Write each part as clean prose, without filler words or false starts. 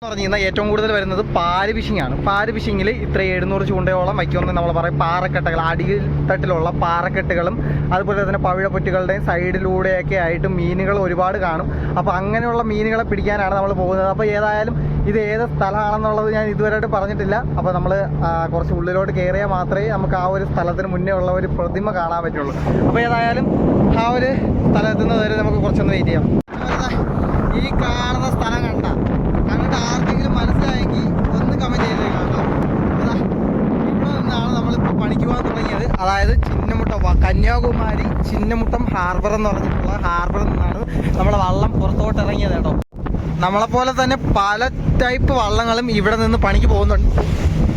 പറഞ്ഞു കഴിഞ്ഞാൽ ഏറ്റവും കൂടുതൽ വരുന്നത് പാര് ഫിഷിംഗ് ആണ്. പാര് ഫിഷിങ്ങിൽ ഇത്ര 700 ചൂണ്ടയോളം വയ്ക്കുമെന്ന് നമ്മൾ പറയും. പാറക്കെട്ടുകൾ, അടിത്തട്ടിലുള്ള പാറക്കെട്ടുകളും അതുപോലെ തന്നെ പവിഴപ്പൊറ്റുകളുടെയും സൈഡിലൂടെയൊക്കെ ആയിട്ട് മീനുകൾ ഒരുപാട് കാണും. അപ്പോൾ അങ്ങനെയുള്ള മീനുകളെ പിടിക്കാനാണ് നമ്മൾ പോകുന്നത്. അപ്പോൾ ഏതായാലും ഇത് ഏത് സ്ഥലമാണെന്നുള്ളത് ഞാൻ ഇതുവരെയായിട്ട് പറഞ്ഞിട്ടില്ല. അപ്പോൾ നമ്മൾ കുറച്ച് ഉള്ളിലോട്ട് കയറിയാൽ മാത്രമേ നമുക്ക് ആ ഒരു സ്ഥലത്തിന് മുന്നേ ഉള്ള ഒരു പ്രതിമ കാണാൻ പറ്റുള്ളൂ. അപ്പോൾ ഏതായാലും ആ ഒരു സ്ഥലത്തുനിന്ന് വരെ നമുക്ക് കുറച്ചൊന്ന് വെയിറ്റ് ചെയ്യാം. ഈ കാണുന്ന സ്ഥലം കണ്ടിട്ട് ആർക്കെങ്കിലും മനസ്സിലായെങ്കിൽ ഒന്ന് കമൻറ്റ് ചെയ്തേക്കാം. ഇവിടെ നിന്നാണ് നമ്മളിപ്പോൾ പണിക്ക് പോകാൻ തുടങ്ങിയത്. അതായത് കന്യാകുമാരി ചിന്നമുട്ടം ഹാർബർ എന്ന് പറഞ്ഞിട്ടുള്ള ഹാർബറിൽ നിന്നാണ് നമ്മളെ വള്ളം പുറത്തോട്ട് ഇറങ്ങിയത് കേട്ടോ. നമ്മളെപ്പോലെ തന്നെ പല ടൈപ്പ് വള്ളങ്ങളും ഇവിടെ നിന്ന് പണിക്ക് പോകുന്നുണ്ട്.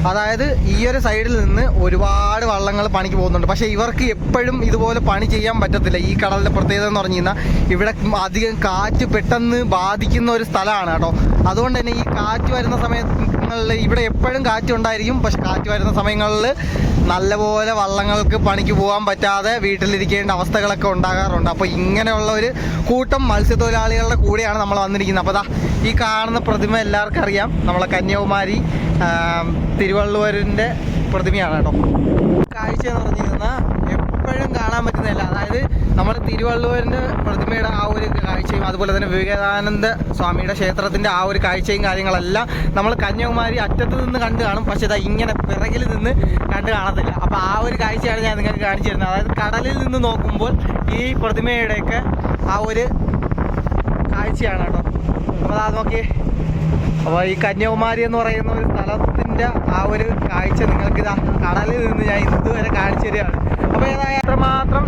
അതായത് ഈ ഒരു സൈഡിൽ നിന്ന് ഒരുപാട് വള്ളങ്ങൾ പണിക്ക് പോകുന്നുണ്ട്. പക്ഷേ ഇവർക്ക് എപ്പോഴും ഇതുപോലെ പണി ചെയ്യാൻ പറ്റത്തില്ല. ഈ കടലിൻ്റെ പ്രത്യേകത എന്ന് പറഞ്ഞു കഴിഞ്ഞാൽ ഇവിടെ അധികം കാറ്റ് പെട്ടെന്ന് ബാധിക്കുന്ന ഒരു സ്ഥലമാണ് കേട്ടോ. അതുകൊണ്ട് തന്നെ ഈ കാറ്റ് വരുന്ന സമയങ്ങളിൽ ഇവിടെ എപ്പോഴും കാറ്റുണ്ടായിരിക്കും. പക്ഷെ കാറ്റ് വരുന്ന സമയങ്ങളിൽ നല്ലപോലെ വള്ളങ്ങൾക്ക് പണിക്ക് പോകാൻ പറ്റാതെ വീട്ടിലിരിക്കേണ്ട അവസ്ഥകളൊക്കെ ഉണ്ടാകാറുണ്ട്. അപ്പോൾ ഇങ്ങനെയുള്ള ഒരു കൂട്ടം മത്സ്യത്തൊഴിലാളികളുടെ കൂടെയാണ് നമ്മൾ വന്നിരിക്കുന്നത്. അപ്പോൾ ഈ കാണുന്ന പ്രതിമ എല്ലാവർക്കും അറിയാം, നമ്മളെ കന്യാകുമാരി തിരുവള്ളുവരിൻ്റെ പ്രതിമയാണ് കേട്ടോ. കാഴ്ച എന്ന് പറഞ്ഞു കഴിഞ്ഞാൽ എപ്പോഴും കാണാൻ പറ്റുന്നില്ല. അതായത് നമ്മൾ തിരുവള്ളുവരിൻ്റെ പ്രതിമയുടെ ആ ഒരു കാഴ്ചയും അതുപോലെ തന്നെ വിവേകാനന്ദ സ്വാമിയുടെ ക്ഷേത്രത്തിൻ്റെ ആ ഒരു കാഴ്ചയും കാര്യങ്ങളെല്ലാം നമ്മൾ കന്യാകുമാരി അറ്റത്ത് നിന്ന് കണ്ടു കാണും. പക്ഷേ ഇങ്ങനെ പിറകിൽ നിന്ന് കണ്ടു കാണത്തില്ല. അപ്പോൾ ആ ഒരു കാഴ്ചയാണ് ഞാൻ നിങ്ങൾക്ക് കാണിച്ചു തരുന്നത്. അതായത് കടലിൽ നിന്ന് നോക്കുമ്പോൾ ഈ പ്രതിമയുടെയൊക്കെ ആ ഒരു കാഴ്ചയാണ് കേട്ടോ. അപ്പോൾ അത് നോക്കി. അപ്പോൾ ഈ കന്യാകുമാരി എന്ന് പറയുന്ന ഒരു സ്ഥലത്തിൻ്റെ ആ ഒരു കാഴ്ച നിങ്ങൾക്ക് കടലിൽ നിന്ന് ഞാൻ ഇതുവരെ കാണിച്ചു തരികയാണ്. അപ്പോൾ ഏതായാലും അത്രമാത്രം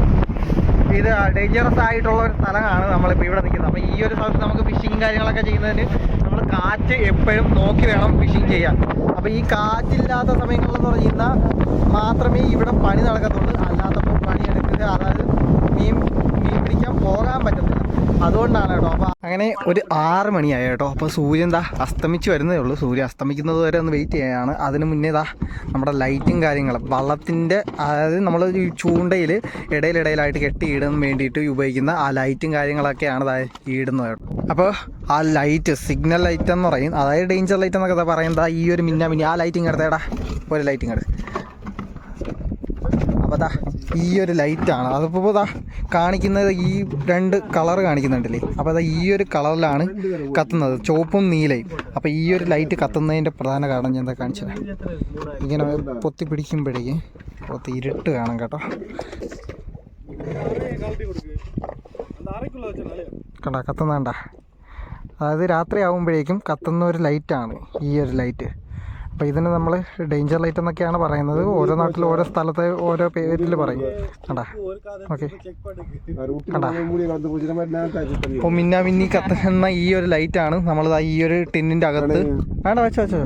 ഇത് ഡേഞ്ചറസ് ആയിട്ടുള്ള ഒരു സ്ഥലമാണ് നമ്മളിപ്പോൾ ഇവിടെ നിൽക്കുന്നത്. അപ്പോൾ ഈ ഒരു സ്ഥലത്ത് നമുക്ക് ഫിഷിങ് കാര്യങ്ങളൊക്കെ ചെയ്യുന്നതിന് നമ്മൾ കാറ്റ് എപ്പോഴും നോക്കി വേണം ഫിഷിങ് ചെയ്യാൻ. അപ്പോൾ ഈ കാറ്റില്ലാത്ത സമയങ്ങളിലെന്ന് പറഞ്ഞാൽ മാത്രമേ ഇവിടെ പണി നടക്കത്തുള്ളൂ. അല്ലാത്തപ്പോൾ പണിയെടുക്കുക, അതായത് മീൻ പിടിക്കാൻ പോകാൻ പറ്റത്തില്ല. അതുകൊണ്ടാണ് കേട്ടോ. അപ്പോൾ അങ്ങനെ ഒരു 6 മണിയായി കേട്ടോ. അപ്പോൾ സൂര്യൻ അസ്തമിച്ച് വരുന്നതേ ഉള്ളൂ. സൂര്യൻ അസ്തമിക്കുന്നത് വരെ ഒന്ന് വെയിറ്റ് ചെയ്യുകയാണ്. അതിന് മുന്നേ നമ്മുടെ ലൈറ്റും കാര്യങ്ങളും വള്ളത്തിൻ്റെ, അതായത് നമ്മൾ ഈ ചൂണ്ടയിൽ ഇടയിലായിട്ട് കെട്ടിയിടാൻ വേണ്ടിയിട്ട് ഉപയോഗിക്കുന്ന ആ ലൈറ്റും കാര്യങ്ങളൊക്കെയാണ് ഇടുന്നത് കേട്ടോ. അപ്പോൾ ആ ലൈറ്റ് സിഗ്നൽ ലൈറ്റ് എന്ന് പറയും, അതായത് ഡേഞ്ചർ ലൈറ്റ് എന്നൊക്കെ പറയുന്നത് ഈ ഒരു മിന്നി ആ ലൈറ്റിങ് എടുത്തേടാ, ഒരു ലൈറ്റിങ് എടുത്ത്. അപ്പോൾ ഈ ഒരു ലൈറ്റാണ് അതിപ്പോൾ കാണിക്കുന്നത്. ഈ 2 കളർ കാണിക്കുന്നുണ്ടല്ലേ. അപ്പോൾ ഈ ഒരു കളറിലാണ് കത്തുന്നത്, ചുവപ്പും നീലയും. അപ്പോൾ ഈ ഒരു ലൈറ്റ് കത്തുന്നതിൻ്റെ പ്രധാന കാരണം ഞാൻ എന്താ കാണിച്ചത്, ഇങ്ങനെ പൊത്തി പിടിക്കുമ്പോഴേക്ക് പുറത്ത് ഇരുട്ട് കാണും കേട്ടോ. കണ്ട കത്തുന്നണ്ട, അതായത് രാത്രി ആകുമ്പോഴേക്കും കത്തുന്ന ഒരു ലൈറ്റാണ് ഈ ഒരു ലൈറ്റ്. അപ്പോൾ ഇതിന് നമ്മൾ ഡേഞ്ചർ ലൈറ്റ് എന്നൊക്കെയാണ് പറയുന്നത്. ഓരോ നാട്ടിലും ഓരോ സ്ഥലത്ത് ഓരോ പേരിൽ പറയും. കണ്ടാ ഓക്കെ, കണ്ടാ. അപ്പോൾ മിന്നി കത്തുന്ന ഈ ഒരു ലൈറ്റാണ് നമ്മൾ ഈ ഒരു ടിന്നിൻ്റെ അകത്ത് വെച്ചോ.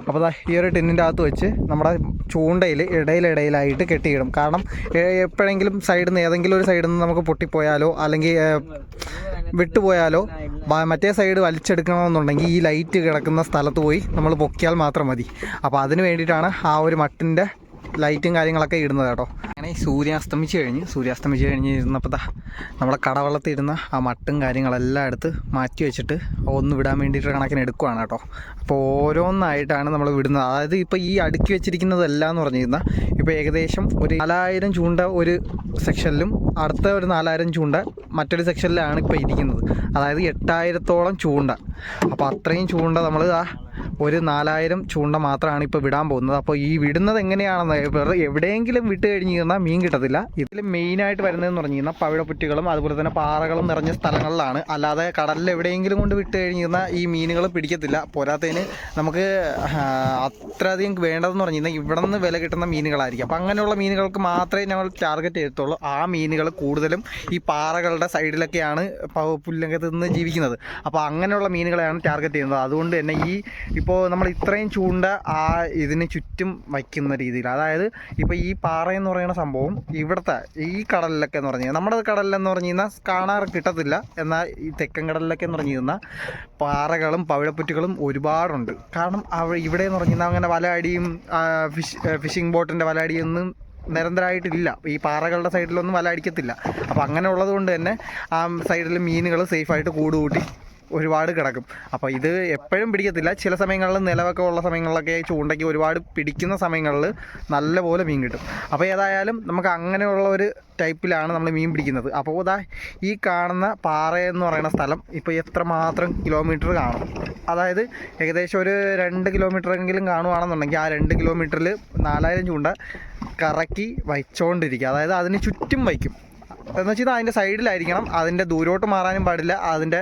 അപ്പോൾ ഈ ഒരു ടിന്നിൻ്റെ അകത്ത് വെച്ച് നമ്മുടെ ചൂണ്ടയിൽ ഇടയിലായിട്ട് കെട്ടിയിടും. കാരണം എപ്പോഴെങ്കിലും സൈഡിൽ നിന്ന് ഏതെങ്കിലും ഒരു സൈഡിൽ നിന്ന് നമുക്ക് പൊട്ടിപ്പോയാലോ അല്ലെങ്കിൽ വിട്ടുപോയാലോ മറ്റേ സൈഡ് വലിച്ചെടുക്കണമെന്നുണ്ടെങ്കിൽ ഈ ലൈറ്റ് കിടക്കുന്ന സ്ഥലത്ത് പോയി നമ്മൾ പൊക്കിയാൽ മാത്രം മതി. അപ്പോൾ അതിന് വേണ്ടിയിട്ടാണ് ആ ഒരു മട്ടിൻ്റെ ലൈറ്റും കാര്യങ്ങളൊക്കെ ഇടുന്നത് കേട്ടോ. അങ്ങനെ സൂര്യാസ്തമിച്ച് കഴിഞ്ഞ് ഇരുന്നപ്പോൾ നമ്മളെ കടവള്ളത്തിൽ ഇരുന്ന ആ മട്ടും കാര്യങ്ങളെല്ലാം എടുത്ത് മാറ്റി വെച്ചിട്ട് ഒന്ന് വിടാൻ വേണ്ടിയിട്ട് കണക്കിന് എടുക്കുവാണ് കേട്ടോ. അപ്പോൾ ഓരോന്നായിട്ടാണ് നമ്മൾ വിടുന്നത്. അതായത് ഇപ്പോൾ ഈ അടുക്കി വെച്ചിരിക്കുന്നതെല്ലാം എന്ന് പറഞ്ഞു കഴിഞ്ഞാൽ ഇപ്പോൾ ഏകദേശം ഒരു 4000 ചൂണ്ട ഒരു സെക്ഷനിലും അടുത്ത ഒരു 4000 ചൂണ്ട മറ്റൊരു സെക്ഷനിലാണ് ഇപ്പോൾ ഇരിക്കുന്നത്. അതായത് 8000-ഓളം ചൂണ്ട. അപ്പോൾ അത്രയും ചൂണ്ട നമ്മൾ ഒരു 4000 ചൂണ്ട മാത്രമാണ് ഇപ്പോൾ വിടാൻ പോകുന്നത്. അപ്പോൾ ഈ വിടുന്നത് എങ്ങനെയാണെന്ന് എവിടെയെങ്കിലും വിട്ട് കഴിഞ്ഞ് കഴിഞ്ഞാൽ മീൻ കിട്ടത്തില്ല. ഇതിൽ മെയിനായിട്ട് വരുന്നതെന്ന് പറഞ്ഞു കഴിഞ്ഞാൽ പവിഴപ്പുറ്റുകളും അതുപോലെ തന്നെ പാറകളും നിറഞ്ഞ സ്ഥലങ്ങളിലാണ്. അല്ലാതെ കടലിൽ എവിടെയെങ്കിലും കൊണ്ട് വിട്ട് കഴിഞ്ഞ് കഴിഞ്ഞാൽ ഈ മീനുകൾ പിടിക്കത്തില്ല. പോരാത്തതിന് നമുക്ക് അത്രയധികം വേണ്ടതെന്ന് പറഞ്ഞു കഴിഞ്ഞാൽ ഇവിടെ നിന്ന് വില കിട്ടുന്ന മീനുകളായിരിക്കും. അപ്പോൾ അങ്ങനെയുള്ള മീനുകൾക്ക് മാത്രമേ ഞങ്ങൾ ടാർഗറ്റ് ചെയ്യത്തുള്ളൂ. ആ മീനുകൾ കൂടുതലും ഈ പാറകളുടെ സൈഡിലൊക്കെയാണ് പുല്ലങ്കത്ത് നിന്ന് ജീവിക്കുന്നത്. അപ്പോൾ അങ്ങനെയുള്ള മീനുകളെയാണ് ടാർഗറ്റ് ചെയ്യുന്നത്. അതുകൊണ്ട് തന്നെ ഇപ്പോൾ നമ്മൾ ഇത്രയും ചൂണ്ട ആ ഇതിന് ചുറ്റും വയ്ക്കുന്ന രീതിയിൽ, അതായത് ഇപ്പോൾ ഈ പാറ എന്ന് പറയുന്ന സംഭവം ഇവിടുത്തെ ഈ കടലിലൊക്കെ എന്ന് പറഞ്ഞു കഴിഞ്ഞാൽ നമ്മുടെ കടലിലെന്ന് പറഞ്ഞു കഴിഞ്ഞാൽ കാണാറ് കിട്ടത്തില്ല. എന്നാൽ ഈ തെക്കൻ കടലിലൊക്കെ എന്ന് പറഞ്ഞു കഴിഞ്ഞാൽ പാറകളും പവിഴപ്പുറ്റുകളും ഒരുപാടുണ്ട്. കാരണം ഇവിടെ എന്ന് പറഞ്ഞു കഴിഞ്ഞാൽ അങ്ങനെ വല അടിയും ഫിഷിംഗ് ബോട്ടിൻ്റെ വല അടിയൊന്നും നിരന്തരമായിട്ടില്ല. ഈ പാറകളുടെ സൈഡിലൊന്നും വല അടിക്കത്തില്ല. അപ്പോൾ അങ്ങനെ ഉള്ളത് കൊണ്ട് തന്നെ ആ സൈഡിൽ മീനുകൾ സേഫായിട്ട് കൂട്ടി ഒരുപാട് കിടക്കും. അപ്പോൾ ഇത് എപ്പോഴും പിടിക്കത്തില്ല. ചില സമയങ്ങളിൽ നിലവൊക്കെ ഉള്ള സമയങ്ങളിലൊക്കെ ചൂണ്ടയ്ക്ക് ഒരുപാട് പിടിക്കുന്ന സമയങ്ങളിൽ നല്ലപോലെ മീൻ കിട്ടും. അപ്പോൾ ഏതായാലും നമുക്ക് അങ്ങനെയുള്ള ഒരു ടൈപ്പിലാണ് നമ്മൾ മീൻ പിടിക്കുന്നത്. അപ്പോൾ ഇതാ ഈ കാണുന്ന പാറയെന്ന് പറയുന്ന സ്ഥലം ഇപ്പോൾ എത്രമാത്രം കിലോമീറ്റർ കാണും, അതായത് ഏകദേശം ഒരു 2 കിലോമീറ്ററെങ്കിലും കാണുകയാണെന്നുണ്ടെങ്കിൽ ആ 2 കിലോമീറ്ററിൽ 4000 ചൂണ്ട കറക്കി വച്ചുകൊണ്ടിരിക്കുക. അതായത് അതിന് ചുറ്റും വയ്ക്കും എന്ന് വെച്ചാൽ അതിൻ്റെ സൈഡിലായിരിക്കണം, അതിൻ്റെ ദൂരോട്ട് മാറാനും പാടില്ല, അതിൻ്റെ